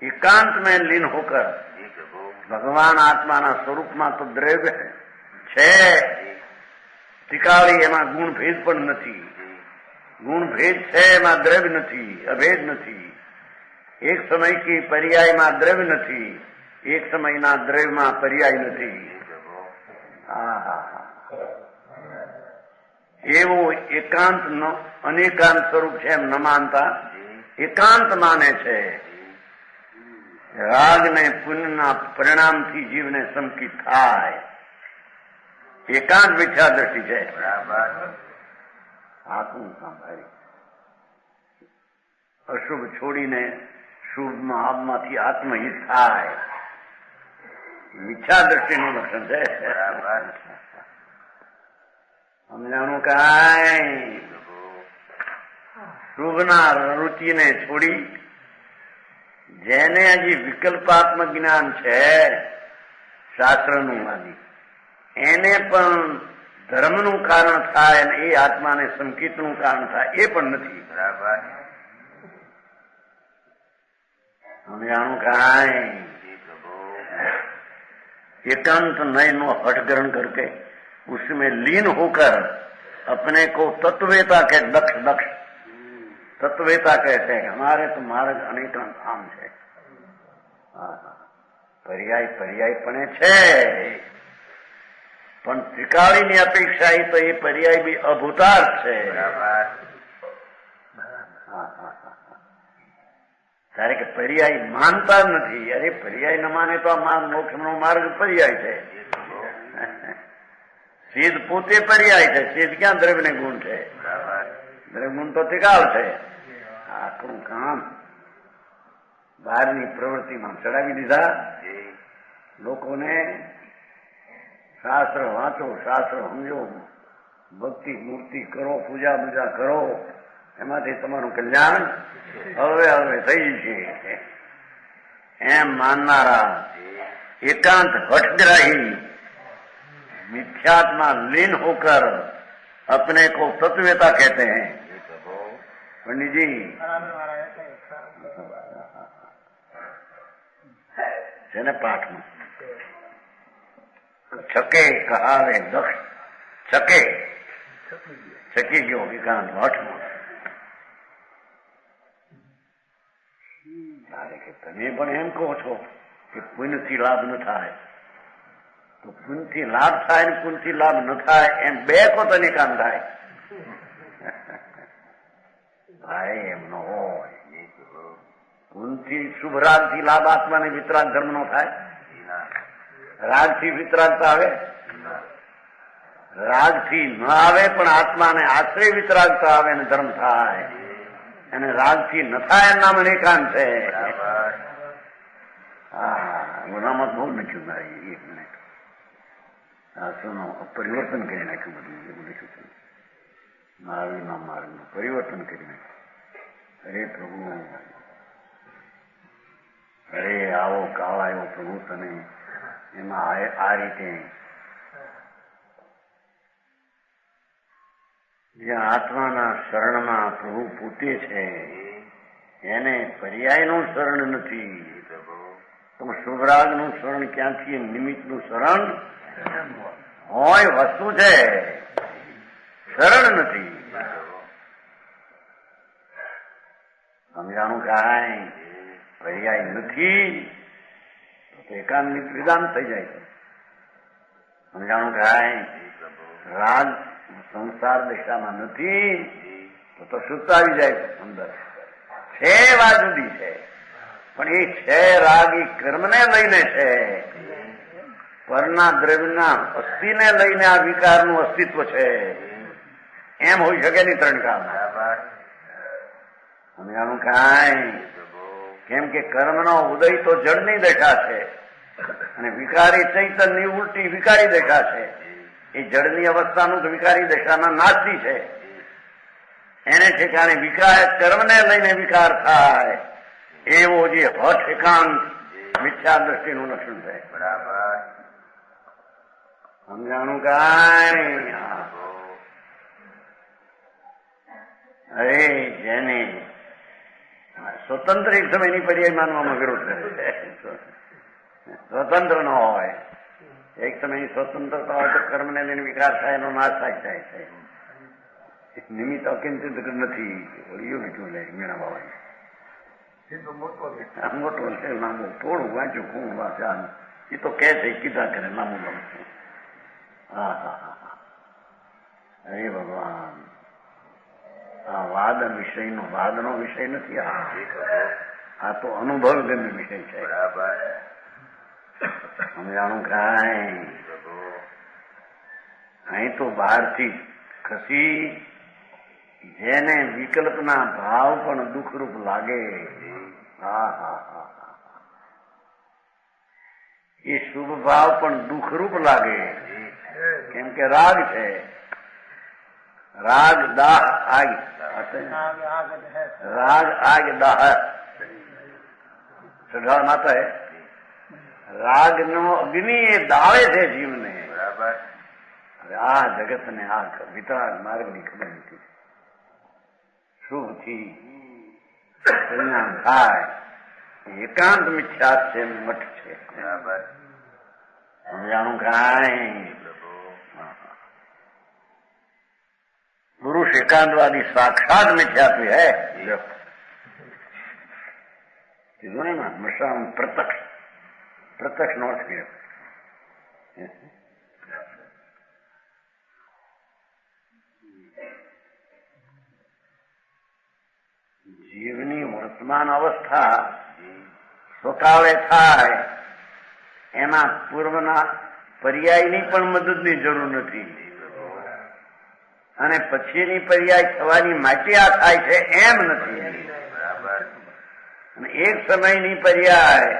एकांत में लीन होकर भगवान आत्माना स्वरूपમાં તો દ્રવ્ય છે. ત્રિકાળી એમાં ગુણ ભેદ પણ નથી. ગુણ ભેદ છે એમાં દ્રવ્ય નથી, અભેદ નથી. એક સમય की પર્યાયમાં દ્રવ્ય નથી, એક સમયના દ્રવ્યમાં પર્યાય નથી. એવું એકાંત અનેકાંત સ્વરૂપ છે એમ ન માનતા એકાંત માને છે. રાગ ને પુણ્યના પરિણામથી જીવને સંકિત થાય. એકાંત મિથ્યા દ્રષ્ટિ છે. આખું સાંભળી અશુભ છોડીને શુભમાં આપમાંથી આત્મહિત થાય. મિથ્યા દ્રષ્ટિનું લક્ષણ છે. સમજાણું કાંઈ? શુભના રુચિને છોડી જેને હજી વિકલ્પાત્મક જ્ઞાન છે શાસ્ત્રનું આદિ, એને પણ ધર્મનું કારણ થાય અને એ આત્માને સંકિતનું કારણ થાય એ પણ નથી. બરાબર. સમજાણું કાંઈ? एकांत नय नो हट ग्रहण करके उसमें लीन होकर अपने को तत्वेता के दक्ष दक्ष तत्वेता कहते हैं. हमारे तो मार्ग अनेक आम है. पर्याय पर्यायपणे છે, પણ ત્રિકાળીની અપેક્ષા એ તો એ પર્યાય બી અભૂતાર્થ છે. ત્યારે કે પર્યાય માનતા નથી. અરે પર્યાય ન માને તો આ મોક્ષનો માર્ગ પર્યાય છે. સિદ્ધ પોતે પર્યાય છે. સિદ્ધ ક્યાં દ્રવ્યને ગુણ છે? દ્રવ્ય ગુણ તો ત્રિકાળ છે. આખું કામ બહારની પ્રવૃત્તિમાં ચડાવી દીધા. લોકોને શાસ્ત્ર વાંચો, શાસ્ત્ર સમજો, ભક્તિ મૂર્તિ કરો, પૂજા બૂજા કરો, એમાંથી તમારું કલ્યાણ હવે હવે થઈ છે એમ માનનારા एकांत हठग्राही मिथ्यात्मा लीन होकर अपने को तत्ववेता कहते हैं. पंडित जी છે ને પાઠમાં છકે કહાવે દક્ષ છકી ગયો એકાંત હઠમાં. કે તમે પણ એમ કહો છો કે પુણ્યથી લાભ ન થાય, તો પુણ્યથી લાભ થાય ને પુણ્યથી લાભ ન થાય એમ બે કો તને કામ થાય. ભાઈ એમ ન હોય. પુણ્યથી શુભ રાગથી લાભ આત્માને વિતરાગ ધર્મ નો થાય. રાગથી વિતરાગતા આવે, રાગથી ન આવે પણ આત્માને આશ્રય વિતરાગતા આવે ને ધર્મ થાય. અને રાગથી ન થાય નામ એકાંત છે. ગુનામાં બહુ લખ્યું મારી 1 મિનિટ. શાસ્ત્રનો પરિવર્તન કરી નાખ્યું બધું એવું લખ્યું છે. માર્ગના માર્ગનું પરિવર્તન કરી નાખ્યું. અરે પ્રભુ, અરે આવો કાળ આવ્યો પ્રભુ તને. એમાં આ રીતે જ્યાં આત્માના શરણમાં પ્રભુ પોતે છે એને પર્યાયનું શરણ નથી. તો શુભરાગનું શરણ ક્યાંથી? નિમિત્તનું શરણ હોય વસ્તુ છે, શરણ નથી. સમજાણું કાંઈ પર્યાય નથી તો એકાંત વિધાન થઈ જાય છે. સમજાણું કાંઈ રાગ સંસાર દિશામાં નથી તો શુદ્ધ આવી જાય છે અંદર. છે વાત જુદી છે, પણ એ છે રાગ એ કર્મને લઈને છે. પરના દ્રવ્યના અસ્થિને લઈને આ વિકારનું અસ્તિત્વ છે. એમ હોઈ શકે નહીં ત્રણ કાળમાં. સમજાણું કાંઈ? કેમ કે કર્મનો ઉદય તો જળની દેખા છે અને વિકારી ચૈતન્યની ઉલટી વિકારી દેખા છે. એ જળની અવસ્થાનું તો વિકારી દશાના નાશી છે. એને ઠેકાણે વિકાર કર્મને લઈને વિકાર થાય એવો જે હઠ એકાંત મિથ્યા દ્રષ્ટિનું લક્ષણ છે. બરાબર સમજાણું કાંઈ? અરે જેને સ્વતંત્ર એક સમયની પર્યાય માનવામાં વિરોધ કરે છે. સ્વતંત્ર ન હોય, એક સમયની સ્વતંત્રતા હોય તો કર્મને લઈને વિકાર થાય, એનો નાશ થાય જાય છે. નિમિત્ત અકિંચિત નથી. મીણા બાબા મોટો છે, લાંબુ થોડું વાંચ્યું ખૂબ વાંચ્યા. એ તો કે છે કીધા કરે લાંબુ લાંબુ. હા હા હા. અરે ભગવાન, આ વાદ વિષયનો વાદનો વિષય નથી. આ તો અનુભવ ગમ્ય વિષય છે. બરાબર સમજાણું કાંઈ? અહીં તો બહારથી ખસી જેને વિકલ્પના ભાવ પણ દુઃખરૂપ લાગે, હા હા હા, એ શુભ ભાવ પણ દુઃખરૂપ લાગે. કેમ કે રાગ છે. રાગ દાહ આગ, રાગ આગ દાહ સઢાળ માતા હે. રાગ નો અગ્નિ એ દાળે છે જીવને. બરાબર. આ જગત ને આ વિતરાગ માર્ગ ની ખબર નથી. શુભથી કલ્યાણ થાય એકાંત મિથ્યા છે, મઠ છે. બરાબર સમજાણું કાંઈ? પુરુષ એકાંતવાદી સાક્ષાત મિથ્યાત્વી હૈ. કીધું ને મશામ પ્રત્યક્ષ. પ્રત્યક્ષ નો અર્થ કર્યો. જીવની વર્તમાન અવસ્થા સ્વકાળે થાય એમાં પૂર્વના પર્યાયની પણ મદદની જરૂર નથી. અને પછીની પર્યાય થવાની માટે આ થાય છે એમ નથી. અને એક સમયની પર્યાય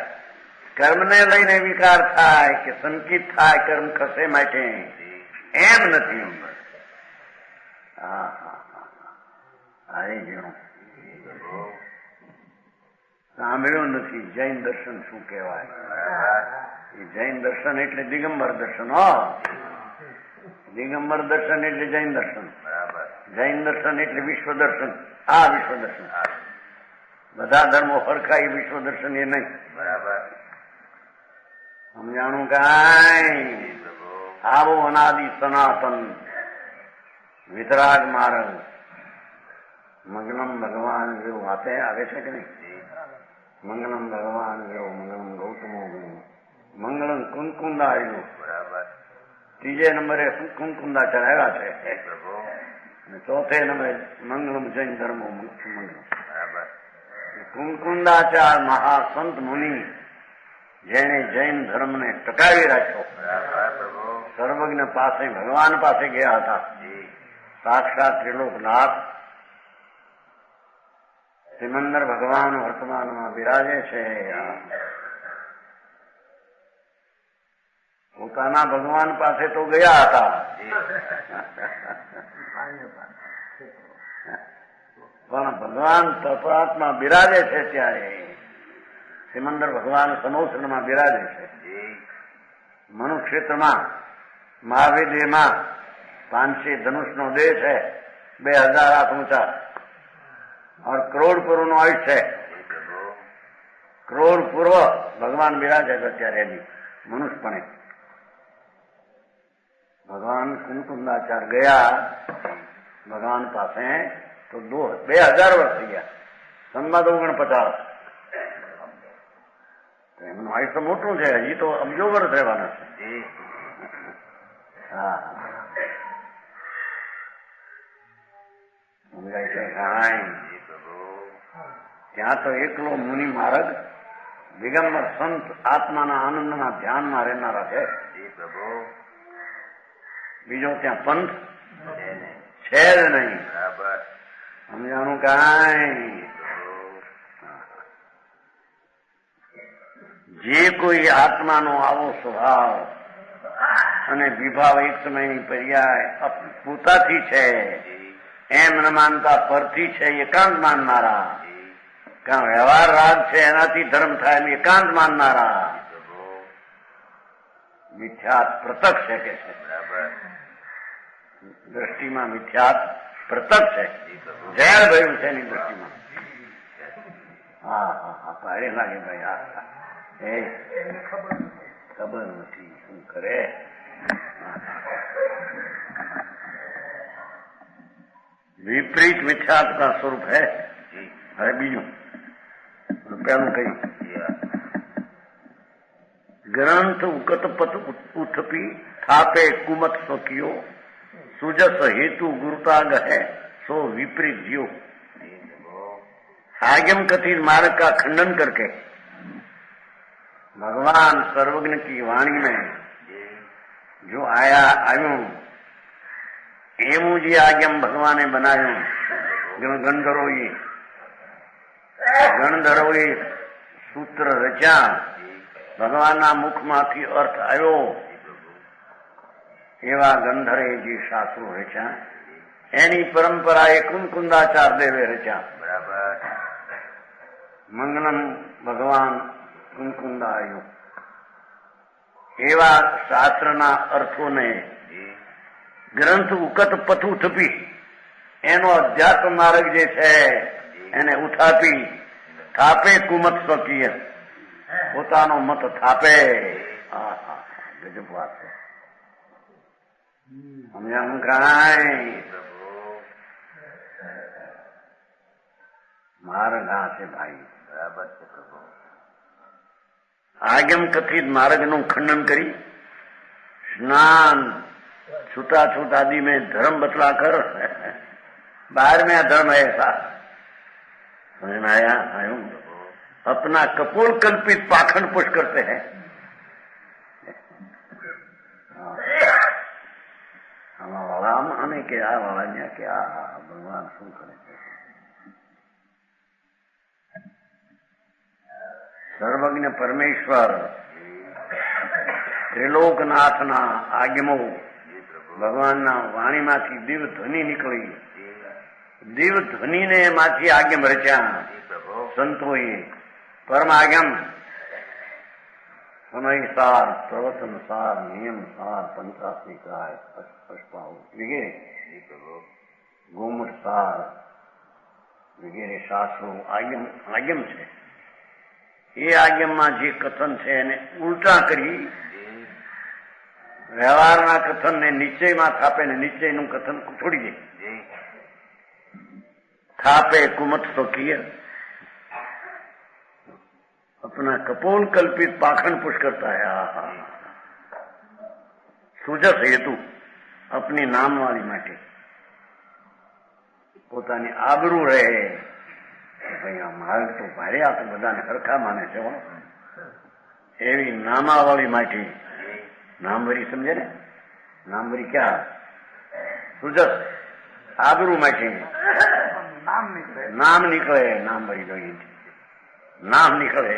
કર્મને લઈને વિકાર થાય કે સંકિત થાય કર્મ ખસે માટે એમ નથી. હા હા હા આવી ગયું. સાંભળ્યું નથી જૈન દર્શન શું કહેવાય. એ જૈન દર્શન એટલે દિગંબર દર્શન. દિગંબર દર્શન એટલે જૈન દર્શન. જૈન દર્શન એટલે વિશ્વ દર્શન. આ વિશ્વ દર્શન બધા ધર્મો હરખાય વિશ્વ દર્શન એ નહીં. સમજાણું કાંઈ. આવો અનાદિ સનાતન વિતરાગ માર્ગ મંગલમ ભગવાન જેવું વાતે આવે છે કે નહીં. મંગલમ ભગવાન જેવો મંગલમ ગૌતમો મંગલમ કુંકુંદાયું. ત્રીજે નંબરે કુંકુંદા ચડાવ્યા છે અને ચોથે નંબરે મંગલમ જૈન ધર્મો મુખ્ય મંગલમ. કુંકુંદાચાર મહાસંત મુનિ જેને જૈન ધર્મને ટકાવી રાખ્યો સર્વજ્ઞ પાસે ભગવાન પાસે ગયા હતા. સાક્ષાત ત્રિલોકનાથ સિમંદર ભગવાન વર્તમાનમાં બિરાજે છે. પોતાના ભગવાન પાસે તો ગયા હતા પણ ભગવાન તત્વાત્મા બિરાજે છે ત્યારે સિમંદર ભગવાન સમોસરમાં બિરાજે છે. મનુક્ષેત્રમાં મહાવિદેહમાં 500 ધનુષનો દેહ છે, 2000 હાથ ઊંચા और करोड़ पूर्व નું આયુષ્ય છે. કરોડ પૂર્વ ભગવાન બિરાજે છે અત્યારે એની મનુષ્યપણે. ભગવાન કુંકુંદાચાર ગયા ભગવાન પાસે તો 2000 વર્ષ થઈ ગયા. સંમત 49. એમનું આયુષ્ય મોટું છે. હજી તો અબજો વર્ષ રહેવાના છે. હા સમજાય છે કાંઈ. ત્યાં તો એકલો મુનિ માર્ગ દિગંબર સંત આત્માના આનંદના ધ્યાનમાં રહેનારા છે. બીજો ત્યાં પંથ છે જ નહીં. સમજાણું કાંઈ. જે કોઈ આત્માનો આવો સ્વભાવ અને વિભાવ એક સમયની પર્યાય પોતાથી છે એમ ન માનતા પરથી છે એકાંત માનનારા. કારણ વ્યવહાર રાગ છે એનાથી ધર્મ થાય એમ એકાંત માનનારા મિથ્યાત પ્રતક છે કે છે. દ્રષ્ટિમાં મિથ્યાત પ્રતક છે. ઝેર ભર્યું છે એની દ્રષ્ટિમાં. હા હા હા ભારે લાગે ભાઈ. હા એ ખબર નથી શું કરે. વિપરીત મિથ્યાત્વ का स्वरूप है. હવે બીજું પેલું કઈ ગ્રંથ ઉકત પત ઉથપી થાપે કુમત સખ્યો સુજસ हेतु गुरुताग है सो विपरीत जियो. आगम कथित मार्ग का खंडन करके भगवान सर्वज्ञ की वाणी में जो आयु एवं जी आज्ञम भगवाने बनायु. ગણધરોએ સૂત્ર રચ્યા. ભગવાનના મુખમાંથી અર્થ આવ્યો એવા ગંધરે જે શાસ્ત્રો રચ્યા એની પરંપરાએ કુંકુંદાચાર દેવે રચ્યા. મંગલમ ભગવાન કુંકુંદાયુ એવા શાસ્ત્રના અર્થોને ગ્રંથ ઉકત પથુ થપી એનો અધ્યાત્મ માર્ગ જે છે એને ઉથાપી થાપે કુમત સ્વકીય પોતાનો મત થાપે. ગજબ વાત છે. સમજાણું કાંઈ. માર્ગ આ છે ભાઈ. બરાબર છે પ્રભુ. આગમ કથિત માર્ગનું ખંડન કરી સ્નાન छूटाछूट आदि में धर्म बतलाकर बाहर में धर्म है ऐसा समझ में आया. अपना कपोल कल्पित पाखंड पुष्ट करते हैं. हमारा माने के आ वाला क्या भगवान શું કરે છે. સર્વજ્ઞ પરમેશ્વર ત્રિલોકનાથના આજ્ઞો ભગવાનના વાણીમાંથી દિવ ધ્વનિ નીકળી. દિવ ધ્વનિને માંથી આજ્ઞમ રચ્યા સંતોએ. પરમ આજ્ઞમ સમય સાર, પ્રવચન સાર, નિયમ સાર, પંચાસી કાય, અષ્ટાવ વગેરે ગોમટ સાર વગેરે શાસ્ત્રો આજ્ઞમ છે. એ આજ્ઞમમાં જે કથન છે એને ઉલટા કરી વ્યવહારના કથનને નિશ્ચયમાં થાપે ને નિશ્ચયનું કથન છોડી દે. થાપે કુમત તો કિય अपना कपोल कल्पित पाखंड पुष करता है. સુજસ હેતુ अपनी नाम वाली માટે પોતાની આબરૂ રહે. ભાઈ આ માલ તો ભારે, આ તો બધાને હરખા માને છે. એવી નામાવાળી માટે નામવરી સમજે ને, નામવરી ક્યાં સુજસ આબરૂ માટે નામ નીકળે. નામવરી જોઈએ નામ નીકળે,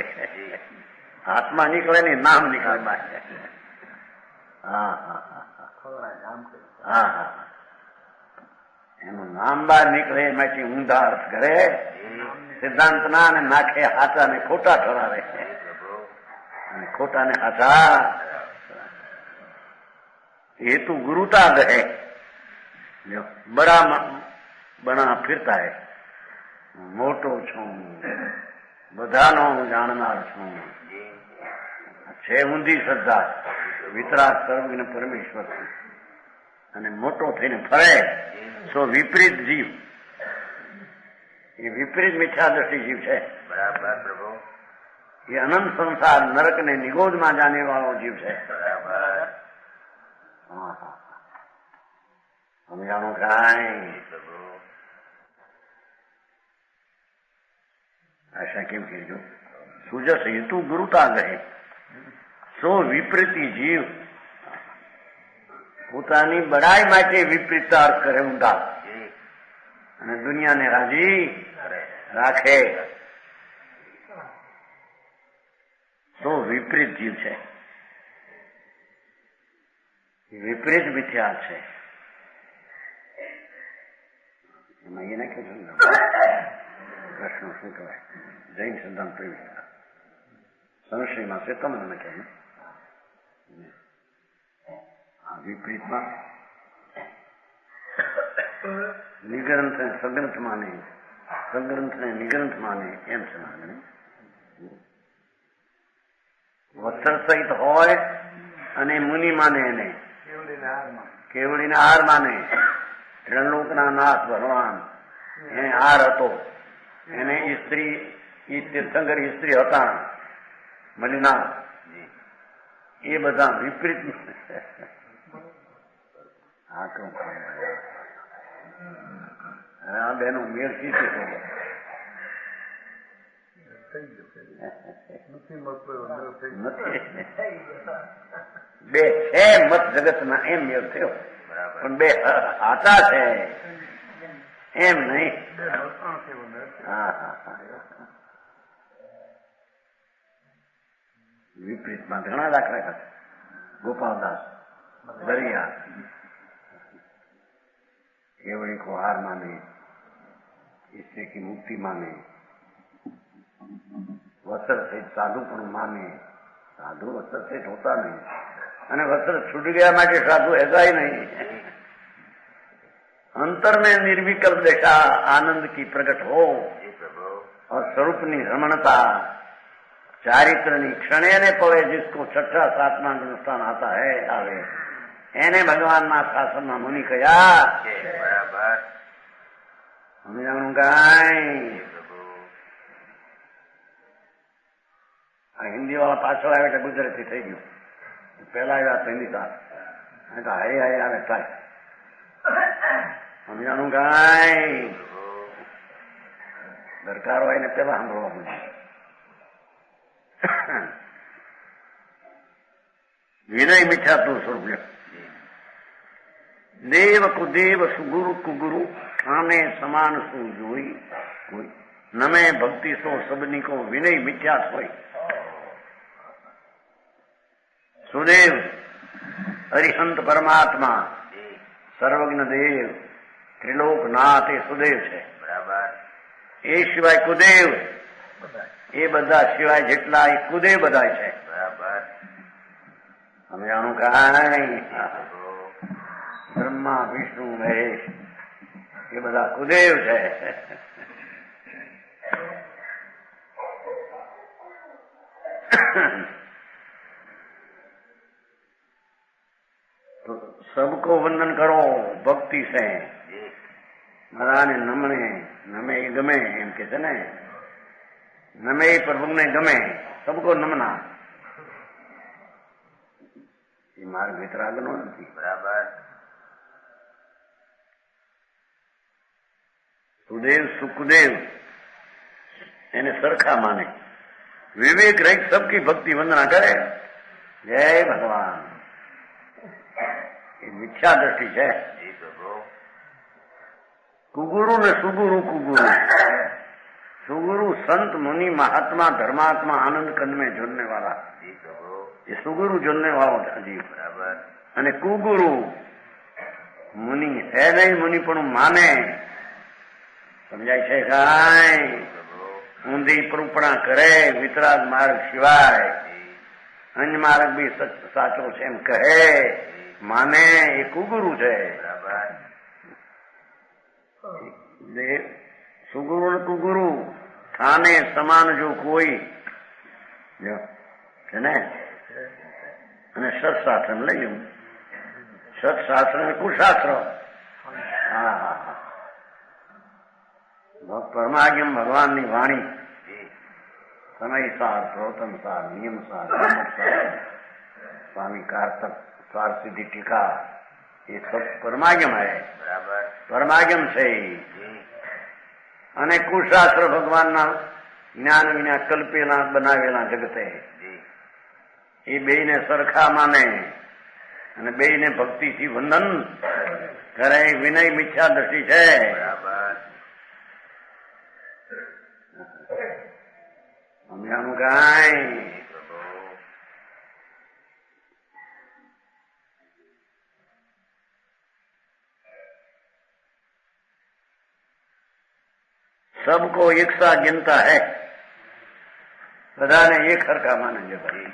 આત્મા નીકળે ને નામ નીકળે બહાર. હા હા હા હા, એનું નામ બહાર નીકળે એમાંથી ઊંધા અર્થ કરે સિદ્ધાંતના, અને નાખે હાચા ને ખોટા ઠરાવે, અને ખોટા ને હાચા. હેતુ ગુરુતા ગહે બડા બના ફિરતા હે. મોટો છું, બધાનો હું જાણનાર છું. છે ઊંધી શ્રદ્ધા, વિતરાગ સર્વજ્ઞ પરમેશ્વર છું, અને મોટો થઈને ફરે સો વિપરીત જીવ. એ વિપરીત મિથ્યા દ્રષ્ટિ જીવ છે. બરાબર પ્રભુ. એ અનંત સંસાર નરક ને નિગોદમાં જાને વાળો જીવ છે. હા હા, સમજાણું કાંઈ? આશા કેમ કહેજો? સુજસ હેતુ ગુરુતા ગહે સો વિપરીતિ જીવ. પોતાની બડાઈ માટે વિપરીત અર્થ કરે ઊંધા, અને દુનિયાને રાજી રાખે. તો વિપરીત જીવ છે, વિપરીત મિથ્યા છે. એમાં એ નાખ્યું કૃષ્ણ શું કહેવાય, જૈન સિદ્ધાંત પ્રવિષ્ટ સંશયમાં છે તમને નાખ્યા. આ વિપરીતમાં નિગ્રંથ સગ્રંથ માને, સગ્રંથ ને નિગ્રંથ માને એમ છે માગણી. વત્સર સહિત હોય અને મુનિ માને એને, કેવડીને હાર માને. ત્રણલોકના નાથ ભગવાન એને હાર હતો. એને સ્ત્રી, એ તીર્થંકર સ્ત્રી હતા મલિના. એ બધા વિપરીત. આ બેનો મેળ સીધી થયો બે છે મત જગતના, એમ મેળ થયો. પણ બે આતા છે એમ નહીં. હા હા હા, વિપરીતમાં ઘણા દાખલા હતા. ગોપાલદાસ દરિયા केवड़ी को हार माने, इससे की मुक्ति माने. वस्त्र से साधु पण माने. साधु वस्त्र से होता नहीं, અને વસ્ત્ર છૂટ ગયા માટે સાધુ ऐसा ही नहीं. अंतर में निर्विकल्प देखा आनंद की प्रकट हो और स्वरूपनी रमणता चारित्रनी क्षणे ने पड़े, जिसको छठा सातवां अनुष्ठान आता है आवे એને ભગવાનના શાસનમાં મુનિ કયા. સમજાણું કાંઈ? આ હિન્દી વાળા પાછળ આવે એટલે ગુજરાતી થઈ ગયું. પેલા આવ્યા હિન્દી સાથ, હારી હારી આવે થાય. સમજાણું કાંઈ? દરકાર હોય ને પેલા સાંભળવા મળે. વિનય મિથ્યા તું સ્વરૂપ. देव को देव सुगुरु कुगुरु आने समान सु जोई कोई नमे भक्ति सो सबनी को विनय मिथ्या होय. સુદેવ અરિહંત પરમાત્મા સર્વજ્ઞ દેવ ત્રિલોકનાથ એ સુદેવ છે. બરાબર. એ સિવાય કુદેવ, એ બધા સિવાય જેટલા એ કુદેવ બધા છે. બરાબર. સમજાણું કાંઈ? બ્રહ્મા વિષ્ણુ મહેશ એ બધા કુદેવ છે. तो सबको वंदन करो भक्ति से. બધાને નમે એ ગમે એમ કે છે ને, નમે એ પ્રભુને ગમે, સબકો નમના. એ માર્ગ વિતરાગનો નથી. બરાબર. સુદેવ સુખદેવ એને સરખા માને, વિવેક રહિત સબકી ભક્તિ વંદના કરે. જય ભગવાન. એ મિથ્યા દ્રષ્ટિ છે. કુગુરુ ને સુગુરુ. કુગુરુ सुगुरु संत मुनि महात्मा धर्मात्मा आनंद कंद में जुड़ने वाला, ये सुगुरु जुड़ने वाला अजीब. बराबर. અને કુગુરુ મુનિ હે નહીં, મુનિ પણ માને. સમજાય છે કાંઈ? ઊંધી પરૂપણા કરે, વિતરાગ માર્ગ સિવાય અન્ય માર્ગ બી સાચો છે એમ કહે, માને, એ કુગુરુ છે. સુગુરુ ને કુગુરુ થાને સમાન જો કોઈ છે ને. અને સત્શાસ્ત્ર લઈ જવું, સત્શાસ્ત્ર ને કુશાસ્ત્ર. હા, પરમાગમ ભગવાનની વાણી સમયસાર, પ્રવતનસાર, નિયમસાર, स्वामी कार्तक स्वार सिद्धि टीका, ये सब परमागम है. बराबर. परमागम છે. અને કુશાસ્ત્ર ભગવાનના જ્ઞાન વિના કલ્પેલા બનાવેલા જગતે, એ બેયને સરખા માને અને બેયને ભક્તિથી વંદન કરે. વિનય મિથ્યા દ્રષ્ટિ છે. સમજાણું કાંઈ? सबको एक सा गिनता है, बधाने एक हरका माने છે ભાઈ.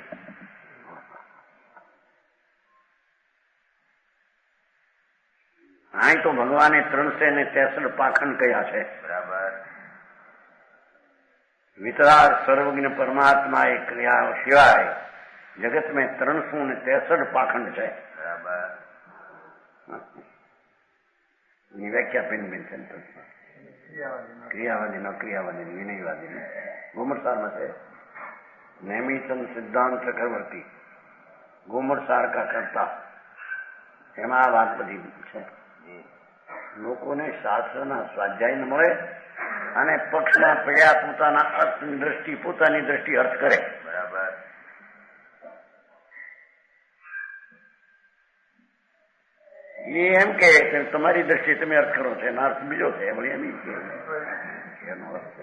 અહીં તો ભગવાને 363 પાખંડ કયા છે. બરાબર. વિતરાગ સર્વજ્ઞ પરમાત્મા એ ક્રિયા સિવાય જગત में 363 પાખંડ છે. બરાબર. ની વ્યાખ્યા પિન क्रियावादी न क्रियावादी विनयवादी ने गोमरसार में से नेमीचंद सिद्धांत चक्रवर्ती गोमरसार का करता એમાં આ વાત બધી છે. લોકોને શાસ્ત્રના સ્વાધ્યાય ન મળે અને પક્ષમાં પડ્યા પોતાના અર્થની દ્રષ્ટિ, પોતાની દ્રષ્ટિ અર્થ કરે. બરાબર. એ એમ કે તમારી દ્રષ્ટિએ તમે અર્થ કરો છો, એનો અર્થ બીજો છે. એમ એનો અર્થ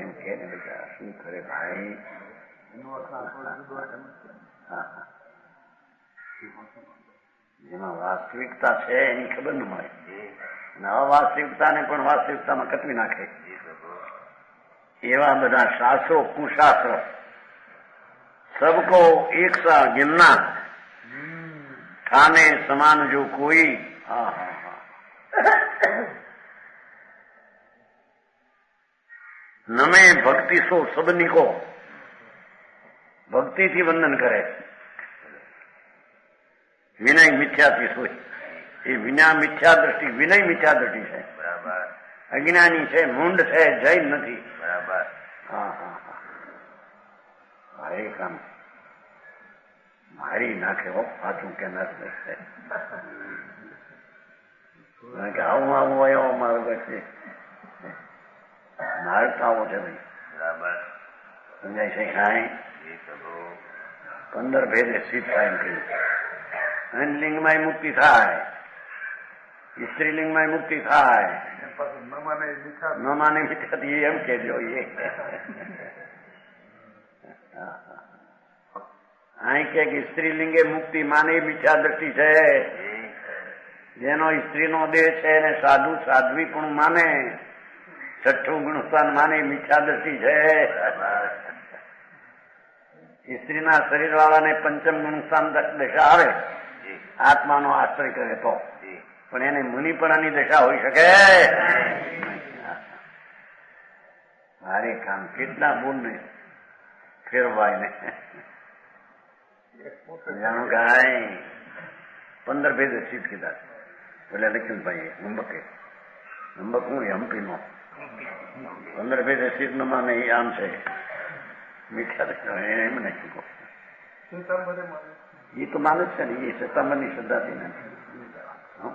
એમ કે બેટા શું કરે ભાઈ? જેમાં વાસ્તવિકતા છે એની ખબર ન મળે, અને અવાસ્તવિકતાને પણ વાસ્તવિકતામાં કતવી નાખે. એવા બધા શાસ્ત્રો, કુશાસ્ત્ર सबको एक सा गिनना, खाने समान जो कोई. नमे भक्ति सो सबनी को, भक्ति थी वंदन करे. विनय मिथ्या थी सोच, ये विना मिथ्या दृष्टि, विनय मिथ्या दृष्टि है. बराबर. अज्ञानी है, मूंड है, जैन नहीं. बराबर. हाँ हाँ हाँ, भारी काम મારી નાખે. પાછું કે આવું આવું એવો માર્ગ છે, મારતાઓ છે ભાઈ. બરાબર. સમજાય છે કાંઈ? 15 ભેદે સિદ્ધ થાય એમ કહ્યું. લિંગમાં મુક્તિ થાય, સ્ત્રીલિંગમાં મુક્તિ થાય. ન માને મિથ્યાથી એમ કેજો. અહીં કે સ્ત્રીલિંગે મુક્તિ માને મિથ્યા દ્રષ્ટિ છે. જેનો સ્ત્રીનો દેહ છે એને સાધુ સાધ્વી પણ માને, છઠ્ઠું ગુણસ્થાન માને મિથ્યા દ્રષ્ટિ છે. સ્ત્રીના શરીર વાળાને પંચમ ગુણસ્થાન દશા આવે આત્માનો આશ્રય કરે તો, પણ એને મુનિપણાની દશા હોઈ શકે. મારે કામ કેટલા બોલ ને ફેરવાય ને જાણો કે 15 ભેદ સીટ કીધા એટલે લક્ષ્મણભાઈ નંબકે નંબક હું હમ્પીનો 15 ભેદ સીટ નો માને આમ છે મીઠા એમ નાખ્યું. એ તો માને છે ને, એ સત્તામની શ્રદ્ધાથી ને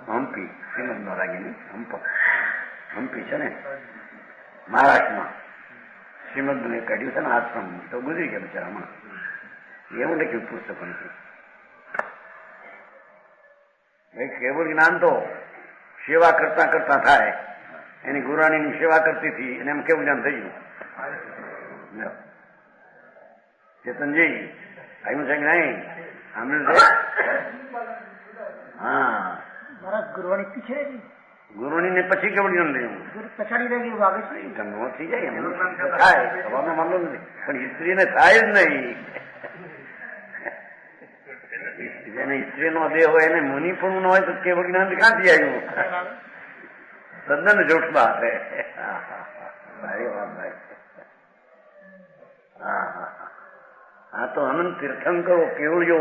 હમ્પી શ્રીમદ નો રાગી હમ્પી છે ને મહારાષ્ટ્રમાં શ્રીમદ ને કાઢ્યું છે ને આશ્રમ તો ગુજરી ગયા બિચારામાં. એવું લખ્યું પુસ્તક નથી. કેવળ જ્ઞાન તો સેવા કરતા કરતા થાય. એની ગુરાણીની સેવા કરતી હતી અને એમ કેવું જ્ઞાન થઈ ગયું. ચેતનજી આવ્યું છે કે નહીં? સાંભળ્યું છે? હા, ગુરુવાણી પીછે ગુરુણી ને પછી કેવળ જ્ઞાન થયું. પછાડી રહી વાગે છે ગંગો થઈ જાય એમ થાય થવાનો માનલો નથી, પણ સ્ત્રીને થાય જ નહીં. જેને સ્ત્રીનો દેહ હોય એને મુનિ પણ ન હોય તો કેવળ જ્ઞાન ક્યાંથી આવ્યું? તદ્દન જૂઠ વાત છે. સારી વાત ભાઈ. આ તો અનંત તીર્થંકરો કેવળીઓ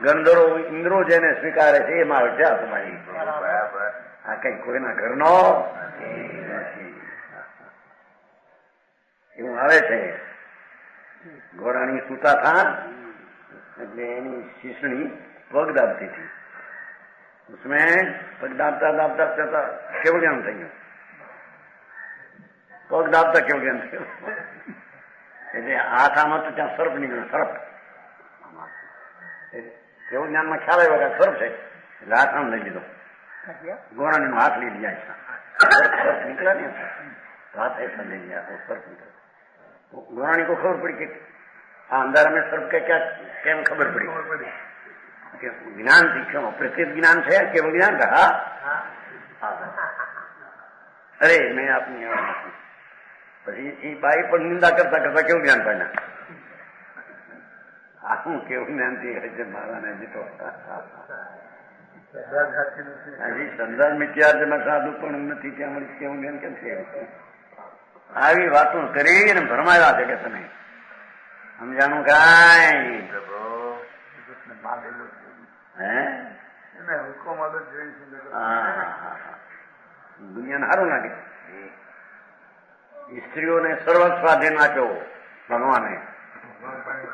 ગંધરો ઇન્દ્રો જેને સ્વીકારે છે એમાં વિચાર તમારી. આ કઈ કોઈના ઘરનો એવું આવે છે. ઘોડાની સૂતા થા એટલે એની શીશણી પગ દાબતી હતી. उसमें पग दाबता दाबता चलता केवल ज्ञान થઈ ગયું. પગ દાબતા કેવળ જ્ઞાન થયું. એટલે હાથ આમાં તો ત્યાં સર્પ નીકળ્યો. સર્પ કેવળ જ્ઞાનમાં ખ્યાલ આવ્યો કે સર્પ છે એટલે હાથ આમ લઈ લીધો. ઘોડાની હાથ લઈ લીધા. સર્પ નીકળ્યા ને તો હાથ ऐसा ले लिया तो सर्प निकला. घोड़ानी को खबर पड़ी कि अंधारा में सर्प का क्या केम खबर पड़ी? ज्ञान थी क्यों? प्रत्येक ज्ञान है केवल ज्ञान का. अरे मैं अपनी પછી બાઈ પણ નિંદા કરતા કરતા કેવું જ્ઞાન પાડ્યા. આવું કેવું જ્ઞાન થી મારાને જીતો. હજી સંસાર મિત્યા જેમાં સાધુ પણ નથી ત્યાં મળી કેવું જ્ઞાન કેમ છે? આવી વાતો કરીને ભરમાયા છે કે તમે સમજાણું કાંઈ? દુનિયાને સારું લાગે. સ્ત્રીઓને સર્વ સ્વાધીન આપ્યો ભગવાને.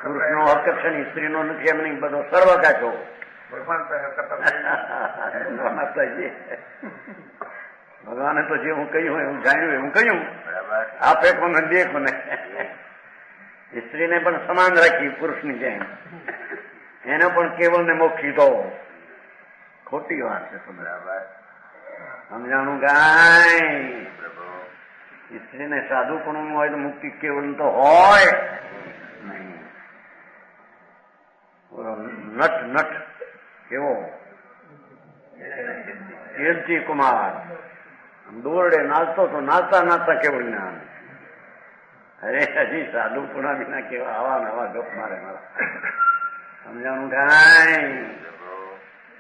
પુરુષનો હક છે ને સ્ત્રીનો નથી એમ નહીં, બધો સર્વ કાચો ભગવાને તો જે હું કહ્યું એવું જાણ્યું એવું કહ્યું. આપે કોને દે કોને. સ્ત્રીને પણ સમાન રાખી પુરુષની જેમ. એને પણ કેવળ ને મોક્ષી દો. ખોટી વાત છે. બરાબર સમજાણું કાંઈ? સ્ત્રીને સાધુ પણ હોય તો મુક્તિ કેવળ તો હોય નહીં. નટ નટ કેવો કીર્તિ કુમાર દોરડે નાચતો તો નાચતા નાચતા કેવળ જ્ઞાન. અરે હજી સાધુ પુણા વિના કેવા આવા નવા ગપ મારે મારા. સમજાણું કાંઈ?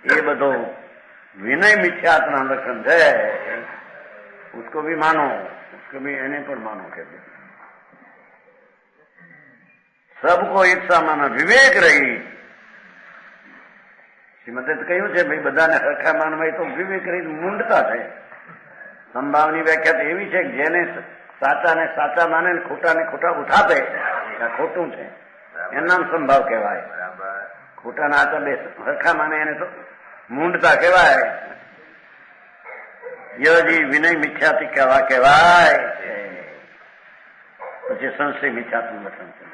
એ બધો વિનય મિથ્યાત્મના લક્ષણ છે. उसको भी मानो, उसको भी એને પણ માનો કે સબકો એક સમાન વિવેક રહી. શ્રીમદે કહ્યું છે ભાઈ બધાને સરખા માનવાય તો વિવેક રહી મૂંડતા છે. સંભાવની વ્યાખ્યા તો એવી છે કે જેને સાચા ને સાચા માને ને ખોટા ઉઠાપે આ ખોટું છે એનું નામ સંભાવ કહેવાય. ખોટા ના આચા બે સરખા માને એને તો મૂંડતા કહેવાય. યજી વિનય મિથ્યાથી કહેવાય. પછી સંશય મિથ્યાત્મ લક્ષણ છે.